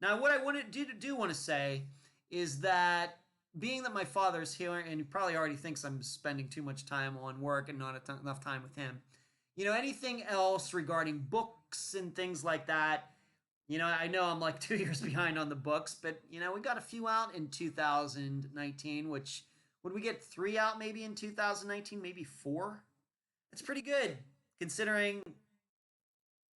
Now, what I want to do want to say is that being that my father is here, and he probably already thinks I'm spending too much time on work and not enough time with him. Anything else regarding books and things like that, I know I'm like 2 years behind on the books, but we got a few out in 2019. Which would we get 3 out maybe in 2019, maybe 4? That's pretty good considering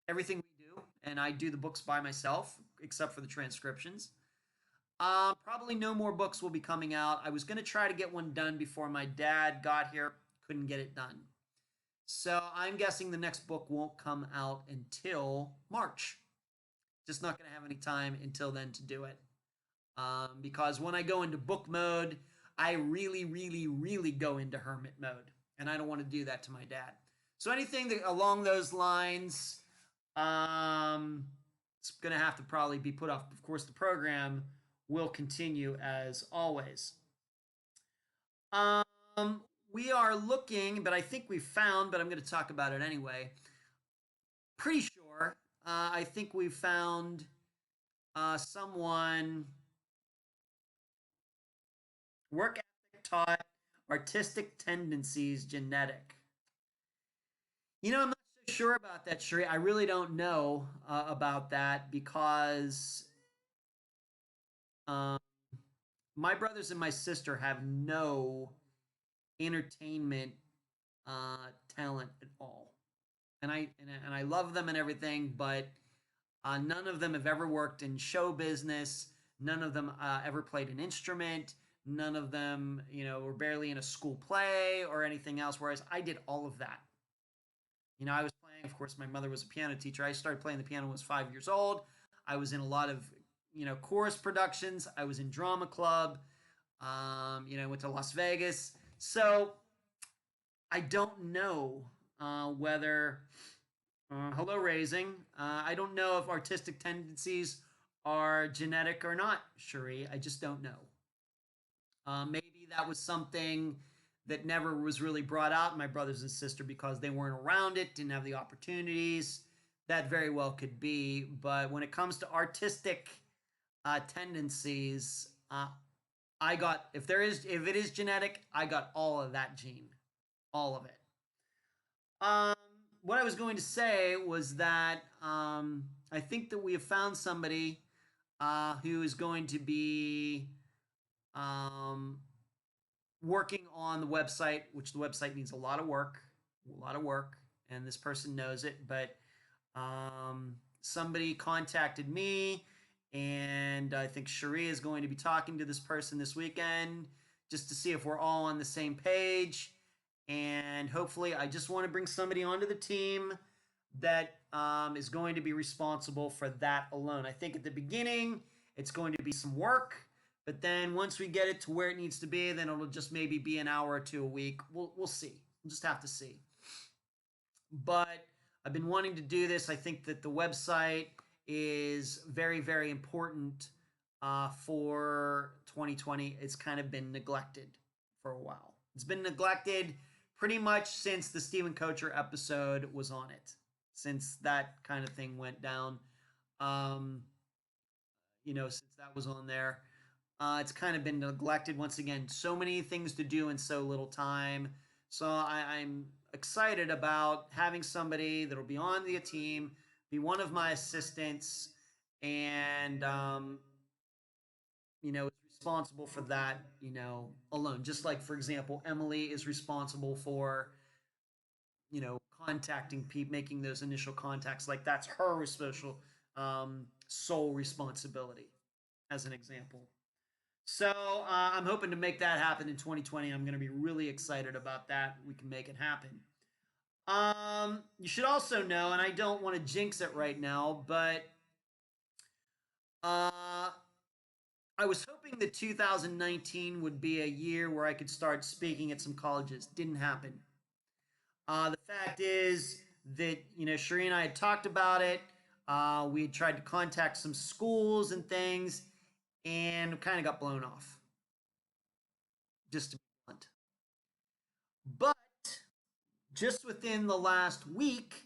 everything we do, and I do the books by myself except for the transcriptions. Probably no more books will be coming out. I was going to try to get one done before my dad got here, couldn't get it done. So I'm guessing the next book won't come out until March. Just not going to have any time until then to do it. Because when I go into book mode, I really, really, really go into hermit mode. And I don't want to do that to my dad. So anything that, along those lines, it's going to have to probably be put off. Of course, the program will continue as always. Um, we are looking, but I think we found, but I'm going to talk about it anyway. Pretty sure. I think we found someone. Work ethic taught, artistic tendencies genetic. I'm not so sure about that, Sheree. I really don't know about that because um, my brothers and my sister have no entertainment talent at all, and I love them and everything, but none of them have ever worked in show business. None of them ever played an instrument. None of them, were barely in a school play or anything else. Whereas I did all of that. I was playing. Of course, my mother was a piano teacher. I started playing the piano when I was 5 years old. I was in a lot of, chorus productions. I was in drama club. I went to Las Vegas. So I don't know whether hello raising. I don't know if artistic tendencies are genetic or not, Cherie. I just don't know. Maybe that was something that never was really brought out in my brothers and sister because they weren't around it, didn't have the opportunities. That very well could be. But when it comes to artistic tendencies, I got if it is genetic, I got all of that gene, all of it. what I was going to say was that I think that we have found somebody who is going to be um, working on the website, which the website needs a lot of work, and this person knows it. But somebody contacted me, and I think Cherie is going to be talking to this person this weekend just to see if we're all on the same page. And hopefully, I just want to bring somebody onto the team that is going to be responsible for that alone. I think at the beginning, it's going to be some work. But then once we get it to where it needs to be, then it'll just maybe be an hour or two a week. We'll see. We'll just have to see. But I've been wanting to do this. I think that the website is very, very important for 2020. It's kind of been neglected for a while. It's been neglected pretty much since the Steven Kocher episode was on it, since that kind of thing went down. Um, since that was on there. It's kind of been neglected once again. So many things to do in so little time. So I'm excited about having somebody that'll be on the team, be one of my assistants, and is responsible for that, alone. Just like, for example, Emily is responsible for, contacting people, making those initial contacts. Like that's her special sole responsibility, as an example. So I'm hoping to make that happen in 2020. I'm going to be really excited about that. We can make it happen. You should also know, and I don't want to jinx it right now, but uh, I was hoping that 2019 would be a year where I could start speaking at some colleges. Didn't happen. The fact is that, Sheree and I had talked about it. We had tried to contact some schools and things, and kind of got blown off, just to be blunt. But just within the last week,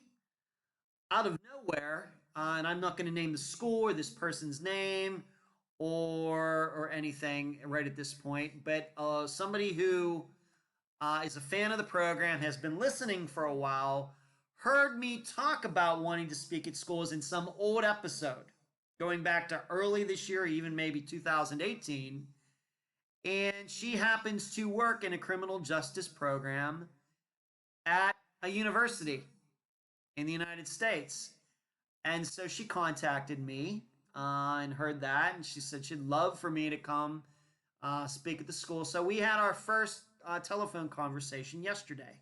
out of nowhere, and I'm not going to name the school or this person's name or anything right at this point, but somebody who is a fan of the program, has been listening for a while, heard me talk about wanting to speak at schools in some old episode going back to early this year, even maybe 2018. And she happens to work in a criminal justice program at a university in the United States. And so she contacted me and heard that. And she said she'd love for me to come speak at the school. So we had our first telephone conversation yesterday.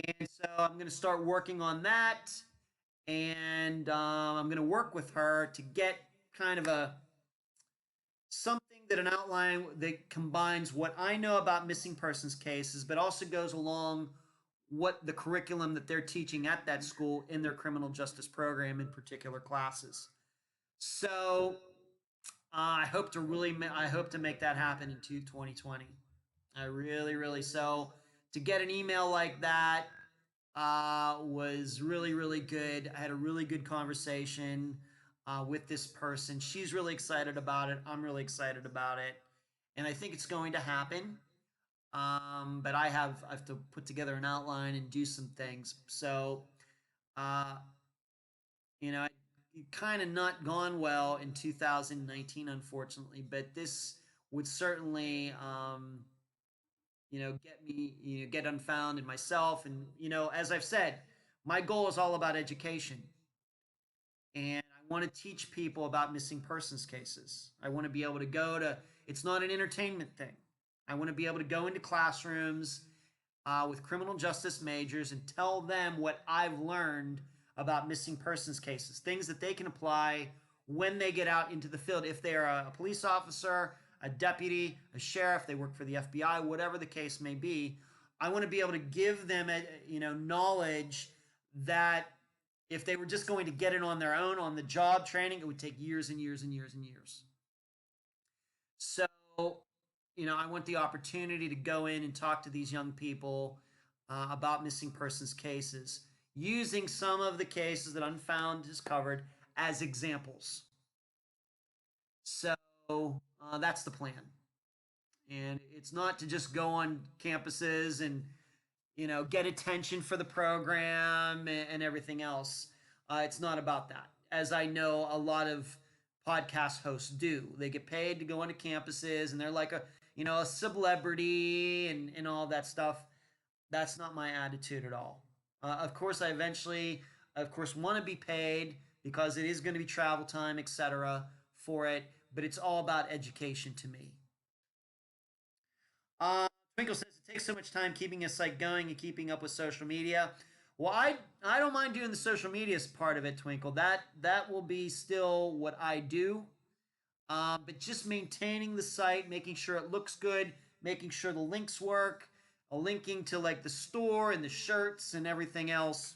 And so I'm going to start working on that. And I'm going to work with her to get kind of something that an outline that combines what I know about missing persons cases, but also goes along what the curriculum that they're teaching at that school in their criminal justice program in particular classes. So I hope to make that happen in 2020. I really, really, so to get an email like that was really, really good. I had a really good conversation with this person. She's really excited about it. I'm really excited about it. And I think it's going to happen. But I have to put together an outline and do some things. So, uh, it kind of not gone well in 2019, unfortunately. But this would certainly, get me, get Unfound and myself. And, as I've said, my goal is all about education. And I want to teach people about missing persons cases. I want to be able to it's not an entertainment thing. I want to be able to go into classrooms with criminal justice majors and tell them what I've learned about missing persons cases, things that they can apply when they get out into the field. If they're a police officer, a deputy, a sheriff, they work for the FBI, whatever the case may be, I want to be able to give them, knowledge that if they were just going to get it on their own, on the job training, it would take years and years and years and years. So, I want the opportunity to go in and talk to these young people about missing persons cases, using some of the cases that Unfound has covered as examples. So that's the plan. And it's not to just go on campuses and, get attention for the program and everything else. It's not about that, as I know a lot of podcast hosts do. They get paid to go into campuses, and they're like a celebrity and all that stuff. That's not my attitude at all. Of course, I eventually, of course, want to be paid because it is going to be travel time, etc. for it. But it's all about education to me. Uh, Twinkle says it takes so much time keeping a site going and keeping up with social media. Well, I don't mind doing the social media part of it, Twinkle. That will be still what I do. But just maintaining the site, making sure it looks good, making sure the links work, linking to like the store and the shirts and everything else.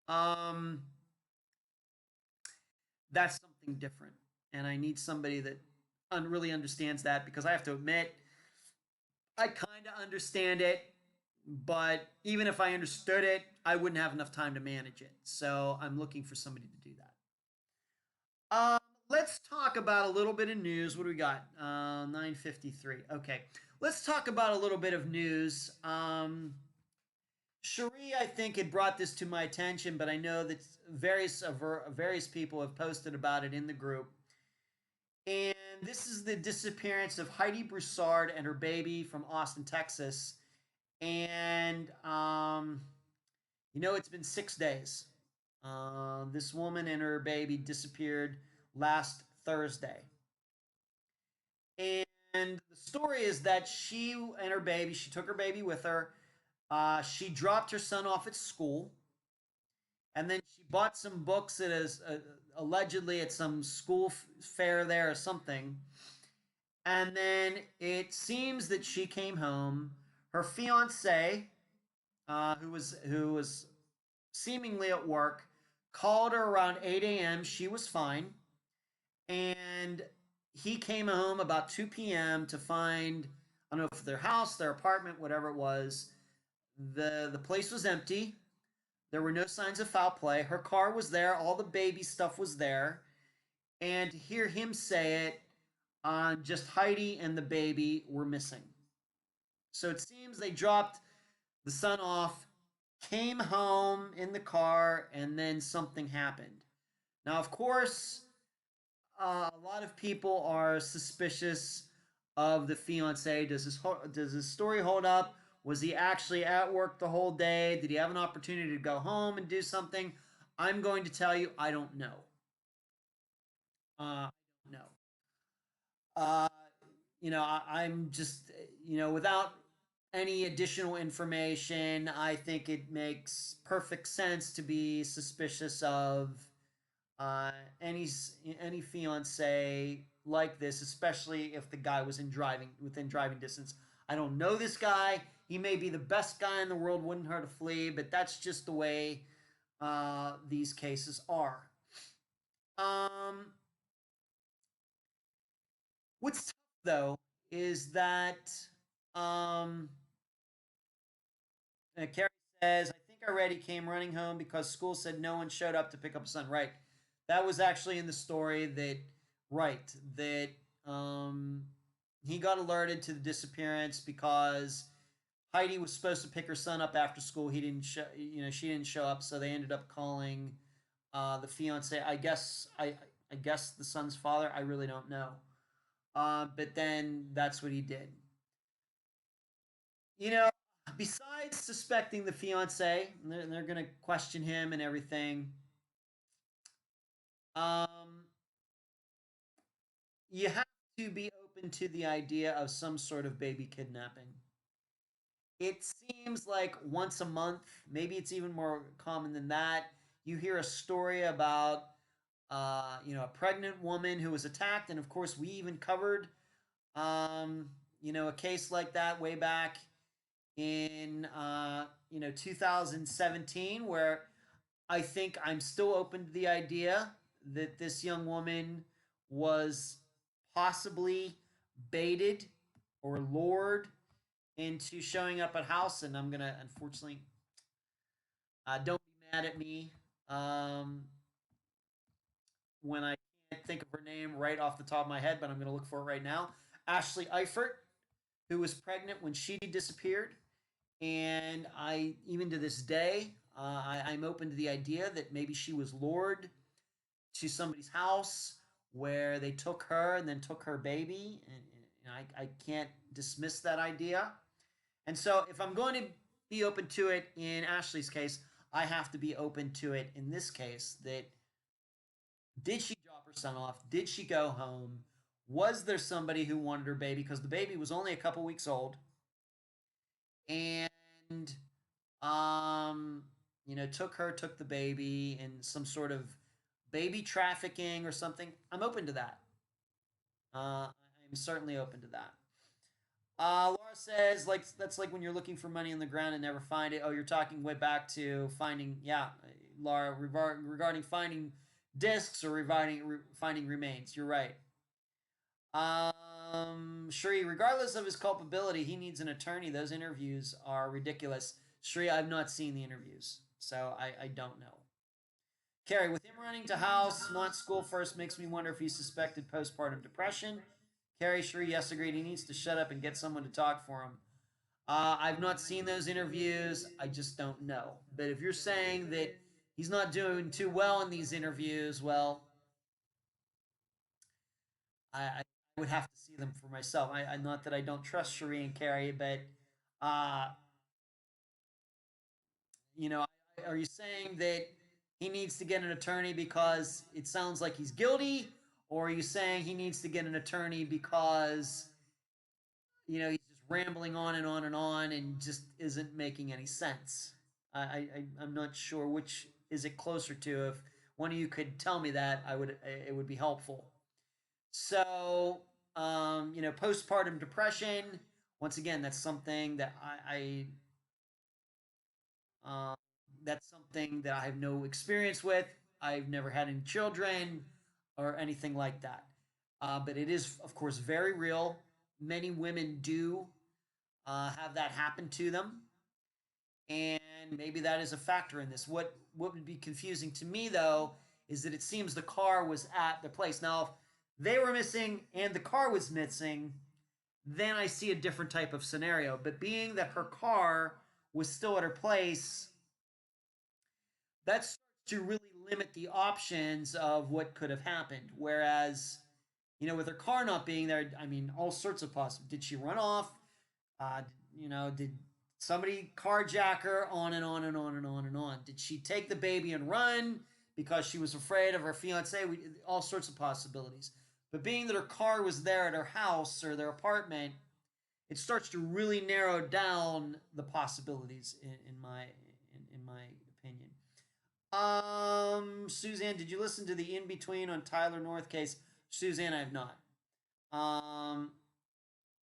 Um, that's something different, and I need somebody that really understands that, because I have to admit I kind of understand it, but even if I understood it, I wouldn't have enough time to manage it. So I'm looking for somebody to do that. Let's talk about a little bit of news. What do we got? 9:53. Okay, let's talk about a little bit of news. Cherie, I think, had brought this to my attention, but I know that various people have posted about it in the group. And this is the disappearance of Heidi Broussard and her baby from Austin, Texas. And it's been 6 days. This woman and her baby disappeared last Thursday. And the story is that she and her baby, she took her baby with her. She dropped her son off at school, and then she bought some books at allegedly at some school fair there or something. And then it seems that she came home. Her fiance, who was seemingly at work, called her around 8 a.m. She was fine, and he came home about 2 p.m. to find, I don't know if their house, their apartment, whatever it was. The place was empty. There were no signs of foul play. Her car was there. All the baby stuff was there. And to hear him say it, just Heidi and the baby were missing. So it seems they dropped the son off, came home in the car, and then something happened. Now, of course, a lot of people are suspicious of the fiance. Does his story hold up? Was he actually at work the whole day? Did he have an opportunity to go home and do something? I'm going to tell you, I don't know. I don't know. Uh, I'm just, without any additional information, I think it makes perfect sense to be suspicious of uh, any any fiance like this, especially if the guy was within driving distance. I don't know this guy. He may be the best guy in the world. Wouldn't hurt to flee, but that's just the way these cases are. Um, what's tough though is that um, Carrie says, I think I already came running home because school said no one showed up to pick up a son. Right. That was actually in the story that um, he got alerted to the disappearance because Heidi was supposed to pick her son up after school. He didn't show, she didn't show up, so they ended up calling the fiance. I guess the son's father. I really don't know. But then that's what he did. You know, Besides suspecting the fiance, they're going to question him and everything. Um, you have to be open to the idea of some sort of baby kidnapping. It seems like once a month, maybe it's even more common than that. You hear a story about, a pregnant woman who was attacked, and of course, we even covered, a case like that way back in 2017, where I think I'm still open to the idea that this young woman was possibly baited or lured into showing up at house. And I'm gonna, unfortunately, don't be mad at me when I can't think of her name right off the top of my head, but I'm gonna look for it right now. Ashley Eifert, who was pregnant when she disappeared. And even to this day, I'm open to the idea that maybe she was lured to somebody's house where they took her and then took her baby. And I can't dismiss that idea. And so if I'm going to be open to it in Ashley's case, I have to be open to it in this case that did she drop her son off? Did she go home? Was there somebody who wanted her baby? Because the baby was only a couple weeks old. And, um, took the baby in some sort of baby trafficking or something. I'm open to that. I'm certainly open to that. Laura says, like, that's like when you're looking for money in the ground and never find it. Oh, you're talking way back to finding, yeah, Laura, regarding finding discs or finding remains. You're right. Shri, regardless of his culpability, he needs an attorney. Those interviews are ridiculous. Shri, I've not seen the interviews, so I don't know. Carrie, with him running to house, not school first, makes me wonder if he suspected postpartum depression. Carrie, Shri, yes, agreed. He needs to shut up and get someone to talk for him. I've not seen those interviews. I just don't know. But if you're saying that he's not doing too well in these interviews, well, I would have to see them for myself. Not that I don't trust Cherie and Carrie, but uh, are you saying that he needs to get an attorney because it sounds like he's guilty, or are you saying he needs to get an attorney because he's just rambling on and on and on and just isn't making any sense? I'm not sure which is it closer to. If one of you could tell me that, it would be helpful. So, postpartum depression. Once again, that's something that um, that's something that I have no experience with. I've never had any children or anything like that. But it is, of course, very real. Many women do have that happen to them, and maybe that is a factor in this. What would be confusing to me though is that it seems the car was at the place. Now, if they were missing and the car was missing, then I see a different type of scenario. But being that her car was still at her place, that starts to really limit the options of what could have happened. Whereas, with her car not being there, I mean, all sorts of possible. Did she run off? Uh, did somebody carjack her? On and on and on and on and on. Did she take the baby and run because she was afraid of her fiance? All sorts of possibilities. But being that her car was there at her house or their apartment, it starts to really narrow down the possibilities in my opinion. Suzanne, did you listen to the in between on Tyler North case? Suzanne, I have not. Um,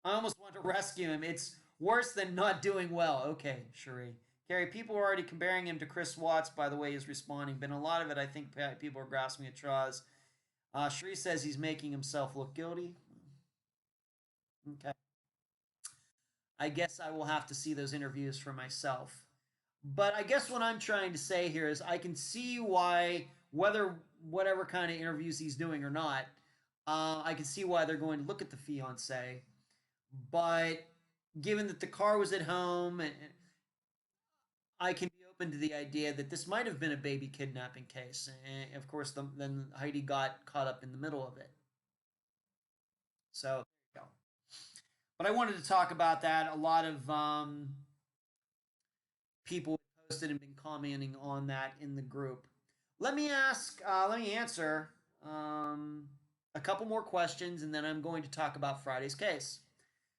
I almost want to rescue him. It's worse than not doing well. Okay, Cherie. Carrie, people are already comparing him to Chris Watts, by the way, he's responding. But in a lot of it, I think people are grasping at straws. Cherie says he's making himself look guilty. Okay. I guess I will have to see those interviews for myself. But I guess what I'm trying to say here is I can see why, whether whatever kind of interviews he's doing or not, I can see why they're going to look at the fiance. But given that the car was at home, and I can be open to the idea that this might have been a baby kidnapping case. And of course, then Heidi got caught up in the middle of it. So, there you go. But I wanted to talk about that. A lot of people posted and been commenting on that in the group. Let me answer a couple more questions, and then I'm going to talk about Friday's case.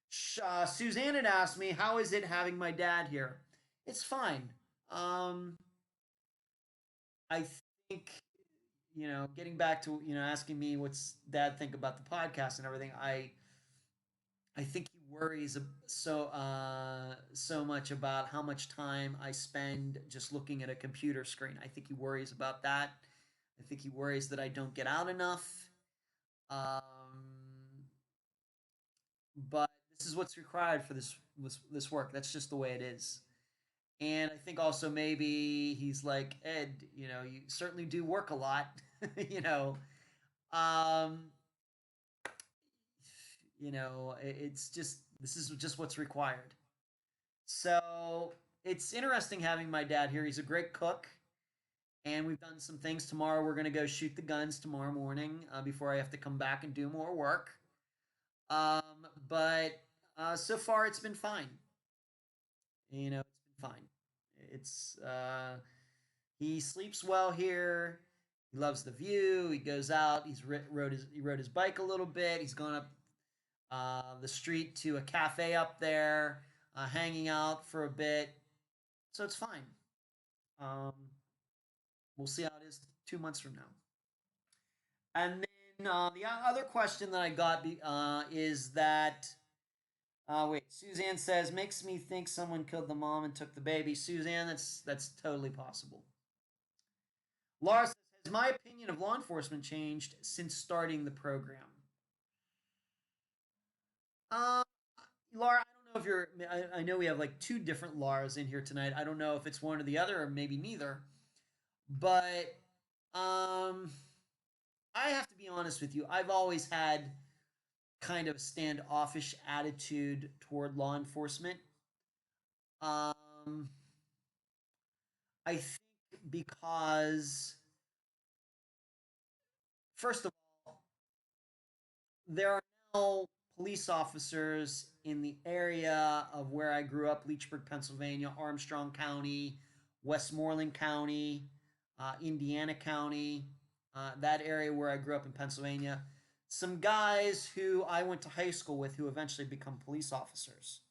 Suzanne had asked me, "How is it having my dad here?" It's fine. Um, I think getting back to asking me what's dad think about the podcast and everything. I think he worries so much about how much time I spend just looking at a computer screen. I think he worries about that. I think he worries that I don't get out enough. Um, but this is what's required for this work. That's just the way it is. And I think also maybe he's like, Ed, you certainly do work a lot. you know, um, it's just this is just what's required. So it's interesting having my dad here. He's a great cook, and we've done some things. Tomorrow we're going to go shoot the guns tomorrow morning before I have to come back and do more work. But so far it's been fine. It's been fine. It's he sleeps well here. He loves the view. He goes out. He rode his bike a little bit. He's gone up the street to a cafe up there, hanging out for a bit. So it's fine. Um, we'll see how it is 2 months from now. And then the other question that I got is that wait, Suzanne says makes me think someone killed the mom and took the baby. Suzanne, that's totally possible. Laura says, has my opinion of law enforcement changed since starting the program? Um, Laura, I don't know if you're. I know we have like two different Lauras in here tonight. I don't know if it's one or the other, or maybe neither. But um, I have to be honest with you. I've always had kind of a standoffish attitude toward law enforcement. Um, I think because, first of all, there are now police officers in the area of where I grew up, Leechburg, Pennsylvania, Armstrong County, Westmoreland County, Indiana County, that area where I grew up in Pennsylvania. Some guys who I went to high school with who eventually become police officers.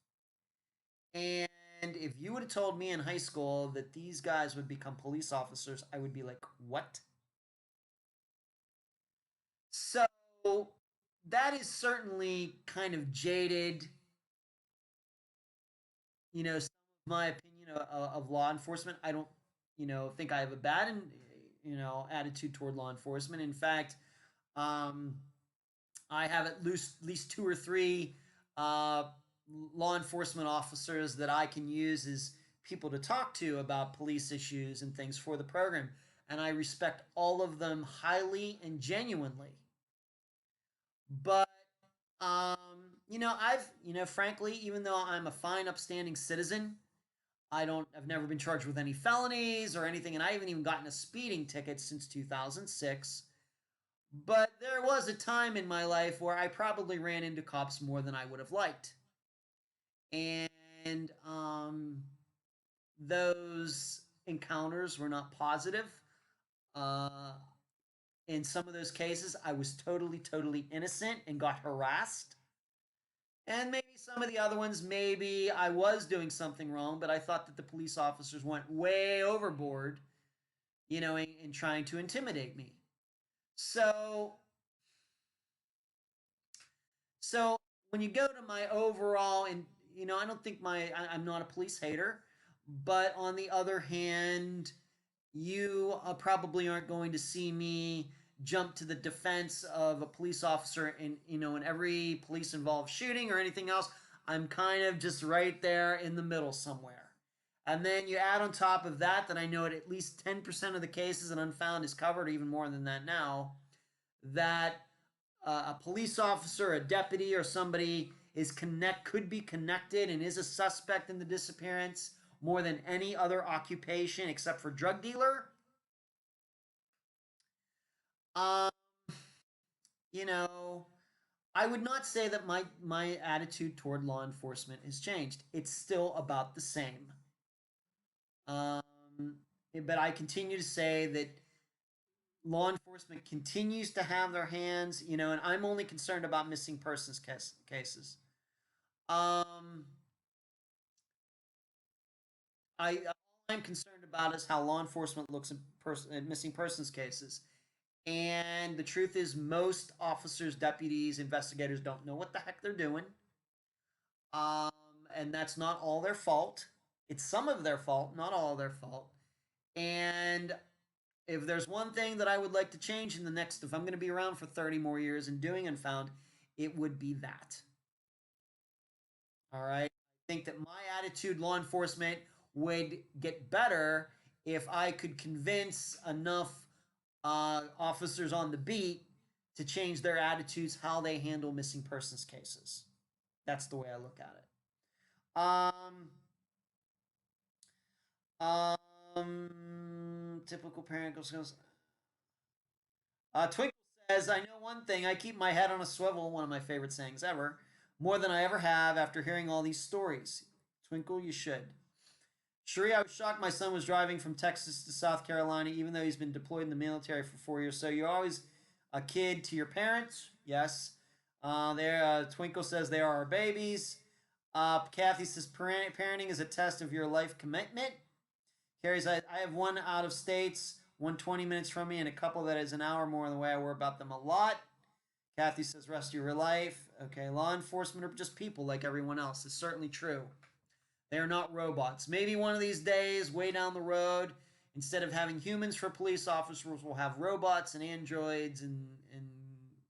And if you would have told me in high school that these guys would become police officers, I would be like, what? So that is certainly kind of jaded, some of my opinion of law enforcement. I don't, think I have a bad, attitude toward law enforcement. In fact, um, I have at least two or three uh, law enforcement officers that I can use as people to talk to about police issues and things for the program. And I respect all of them highly and genuinely. But um, frankly, even though I'm a fine, upstanding citizen, I've never been charged with any felonies or anything, and I haven't even gotten a speeding ticket since 2006. But there was a time in my life where I probably ran into cops more than I would have liked. And those encounters were not positive. Uh, in some of those cases, I was totally, totally innocent and got harassed. And maybe some of the other ones, maybe I was doing something wrong, but I thought that the police officers went way overboard, in trying to intimidate me. So, so when you go to my overall, and I don't think I'm not a police hater, but on the other hand, you probably aren't going to see me jump to the defense of a police officer in every police involved shooting or anything else. I'm kind of just right there in the middle somewhere. And then you add on top of that I know at least 10% of the cases in Unfound is covered, or even more than that now, that a police officer, a deputy, or somebody could be connected and is a suspect in the disappearance more than any other occupation except for drug dealer. Um, you know, I would not say that my attitude toward law enforcement has changed. It's still about the same. Um, but I continue to say that law enforcement continues to have their hands, and I'm only concerned about missing persons cases. Um, all I'm concerned about is how law enforcement looks at missing persons cases. And the truth is, most officers, deputies, investigators don't know what the heck they're doing. Um, and that's not all their fault. It's some of their fault, not all their fault. And if there's one thing that I would like to change if I'm going to be around for 30 more years and doing Unfound, it would be that. All right. I think that my attitude, law enforcement, would get better if I could convince enough officers on the beat to change their attitudes, how they handle missing persons cases. That's the way I look at it. Typical parental skills. Twinkle says, I know one thing. I keep my head on a swivel, one of my favorite sayings ever, more than I ever have after hearing all these stories. Twinkle, you should. Cherie, I was shocked my son was driving from Texas to South Carolina, even though he's been deployed in the military for 4 years. So you're always a kid to your parents? Yes. Twinkle says they are our babies. Kathy says parenting is a test of your life commitment. Carrie says I have one out of states, 120 minutes from me, and a couple that is an hour more in the way. I worry about them a lot. Kathy says rest of your life. Okay, law enforcement are just people like everyone else. It's certainly true. They are not robots. Maybe one of these days, way down the road, instead of having humans for police officers, we'll have robots and androids and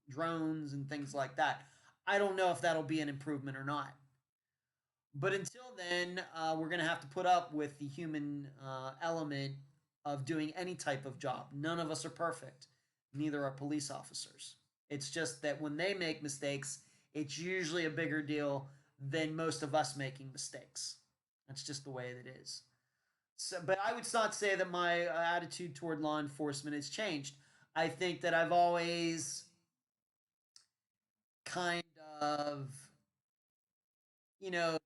drones and things like that. I don't know if that'll be an improvement or not. But until then, we're going to have to put up with the human element of doing any type of job. None of us are perfect. Neither are police officers. It's just that when they make mistakes, it's usually a bigger deal than most of us making mistakes. That's just the way it is. So, but I would not say that my attitude toward law enforcement has changed. I think that I've always kind of, you know,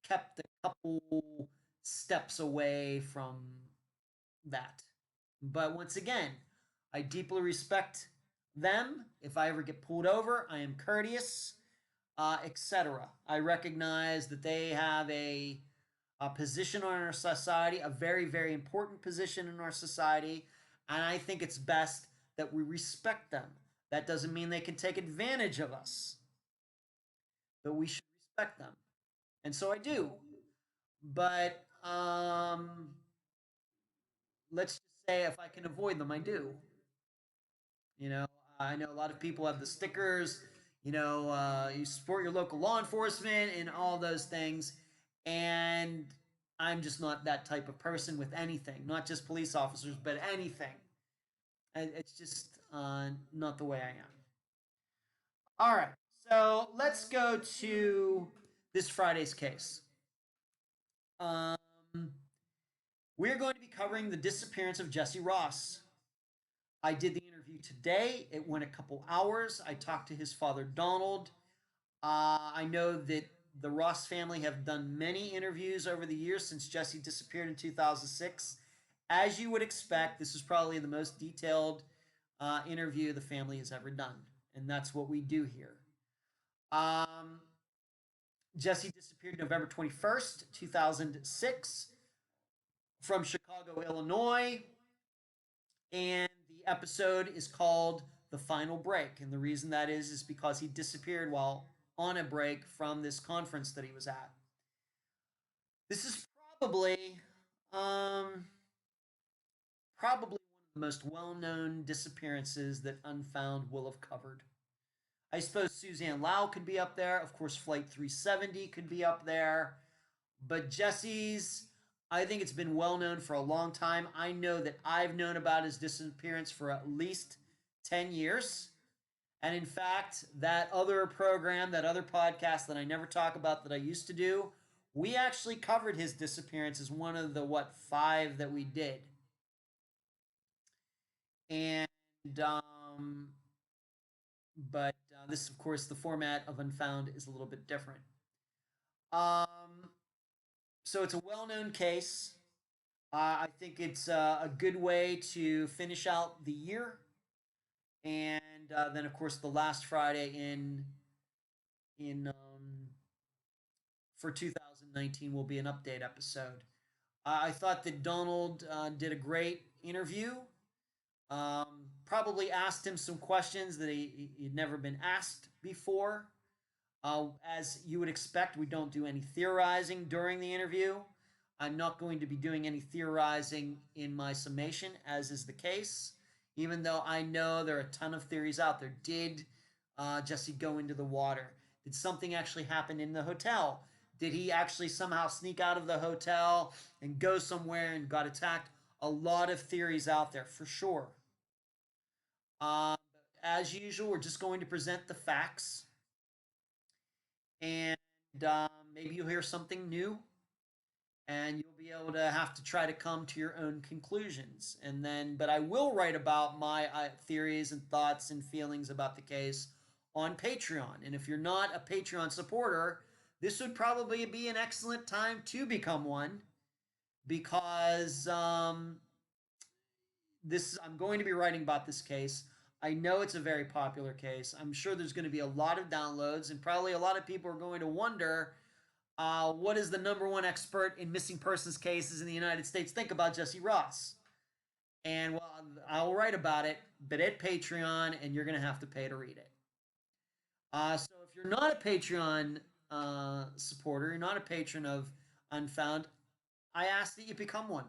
kept a couple steps away from that. But once again, I deeply respect them. If I ever get pulled over, I am courteous, etc. I recognize that they have a position in our society, a very, very important position in our society, and I think it's best that we respect them. That doesn't mean they can take advantage of us, but we should respect them. And so I do. But let's just say if I can avoid them, I do. You know, I know a lot of people have the stickers. You support your local law enforcement and all those things, and I'm just not that type of person with anything. Not just police officers, but anything. It's just not the way I am. All right, so let's go to this Friday's case. Um, we're going to be covering the disappearance of Jesse Ross. I did the interview today. It went a couple hours. I talked to his father, Donald. I know that the Ross family have done many interviews over the years since Jesse disappeared in 2006. As you would expect, this is probably the most detailed interview the family has ever done. And that's what we do here. Um, Jesse disappeared November 21st, 2006, from Chicago, Illinois. And the episode is called The Final Break. And the reason that is because he disappeared while on a break from this conference that he was at. This is um, probably one of the most well-known disappearances that Unfound will have covered. I suppose Suzanne Lau could be up there. Of course, Flight 370 could be up there. But Jesse's, I think it's been well known for a long time. I know that I've known about his disappearance for at least 10 years. And in fact, that other program, that other podcast that I never talk about that I used to do, we actually covered his disappearance as one of the, five that we did. And, but this, of course, the format of Unfound is a little bit different. So it's a well known case. I think it's a good way to finish out the year. And then, of course, the last Friday in for 2019 will be an update episode. I thought that Donald did a great interview. Probably asked him some questions that he'd never been asked before. As you would expect, we don't do any theorizing during the interview. I'm not going to be doing any theorizing in my summation, as is the case, even though I know there are a ton of theories out there. Did Jesse go into the water? Did something actually happen in the hotel? Did he actually somehow sneak out of the hotel and go somewhere and got attacked? A lot of theories out there, for sure. Uh, as usual, we're just going to present the facts. And maybe you'll hear something new. and you'll be able to have to try to come to your own conclusions. And then, but I will write about my theories and thoughts and feelings about the case on Patreon. And if you're not a Patreon supporter, this would probably be an excellent time to become one, because this I'm going to be writing about this case. I know it's a very popular case. I'm sure there's going to be a lot of downloads, and probably a lot of people are going to wonder, what is the number one expert in missing persons cases in the United States think about Jesse Ross? And well, I'll write about it, but at Patreon, and you're going to have to pay to read it. So if you're not a Patreon supporter, you're not a patron of Unfound, I ask that you become one,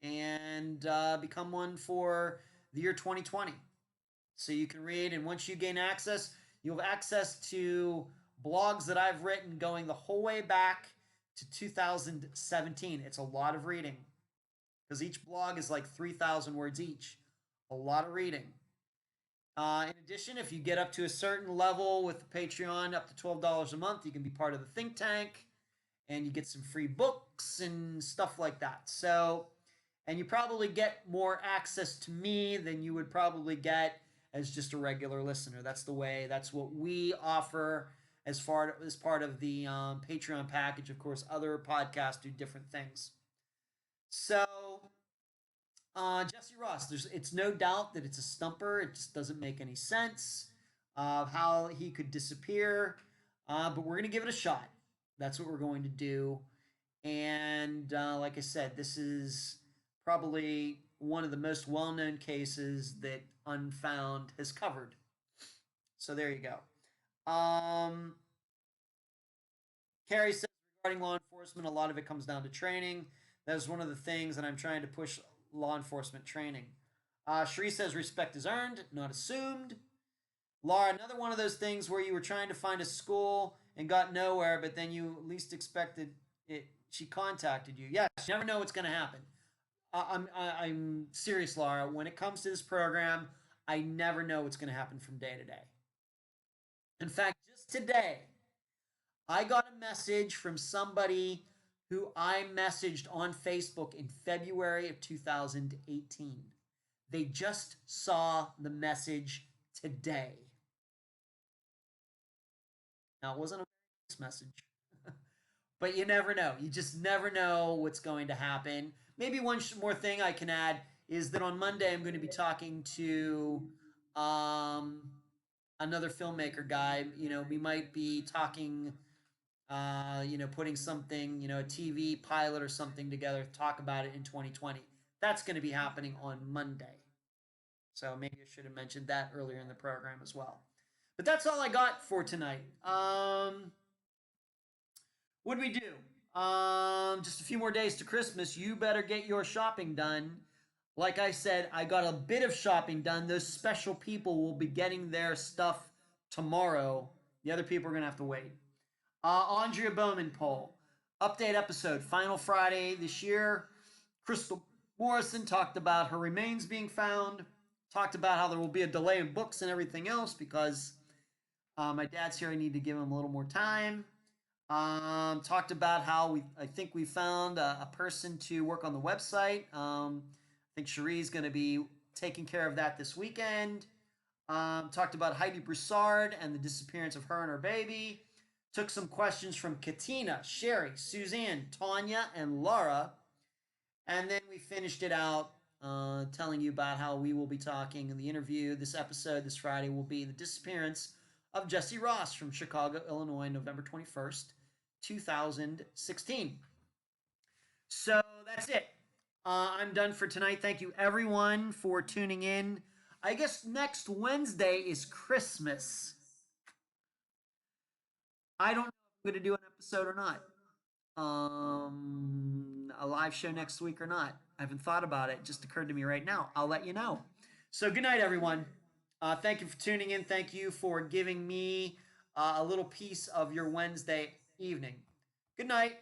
and become one for the year 2020. So you can read, and once you gain access, you'll have access to blogs that I've written going the whole way back to 2017. It's a lot of reading, because each blog is like 3,000 words each. A lot of reading. In addition, if you get up to a certain level with Patreon, up to $12 a month, you can be part of the think tank, and you get some free books and stuff like that. So, and you probably get more access to me than you would probably get as just a regular listener. That's the way, that's what we offer as far as part of the Patreon package. Of course, other podcasts do different things. So, Jesse Ross, it's no doubt that it's a stumper. It just doesn't make any sense of how he could disappear. But we're going to give it a shot. That's what we're going to do. And like I said, this is probably one of the most well-known cases that Unfound has covered. So there you go. Carrie says, regarding law enforcement, a lot of it comes down to training. That is one of the things that I'm trying to push, law enforcement training. Cherie says, respect is earned, not assumed. Laura, another one of those things where you were trying to find a school and got nowhere, but then you least expected it. She contacted you. Yes, you never know what's going to happen. I'm serious, Laura. When it comes to this program, I never know what's going to happen from day to day. In fact, just today, I got a message from somebody who I messaged on Facebook in February of 2018. They just saw the message today. Now, it wasn't a message, but you never know. You just never know what's going to happen. Maybe one more thing I can add is that on Monday I'm going to be talking to another filmmaker guy. You know, we might be talking, putting something, a TV pilot or something together, talk about it in 2020. That's going to be happening on Monday. So maybe I should have mentioned that earlier in the program as well. But that's all I got for tonight. What do we do? Just a few more days to Christmas. You better get your shopping done. Like I said, I got a bit of shopping done. Those special people will be getting their stuff tomorrow. The other people are going to have to wait. Andrea Bowman poll. Update episode. Final Friday this year. Krystal Morrison talked about her remains being found. Talked about how there will be a delay in books and everything else because my dad's here. I need to give him a little more time. Talked about how I think we found a person to work on the website. I think Cherie's going to be taking care of that this weekend. Talked about Heidi Broussard and the disappearance of her and her baby. Took some questions from Katina, Sherry, Suzanne, Tanya, and Laura. And then we finished it out telling you about how we will be talking in the interview. This episode, this Friday, will be the disappearance of Jesse Ross from Chicago, Illinois, November 21st, 2016. So that's it. I'm done for tonight. Thank you, everyone, for tuning in. I guess next Wednesday is Christmas. I don't know if I'm going to do an episode or not. A live show next week or not. I haven't thought about it. It just occurred to me right now. I'll let you know. So good night, everyone. Thank you for tuning in. Thank you for giving me a little piece of your Wednesday evening. Good night.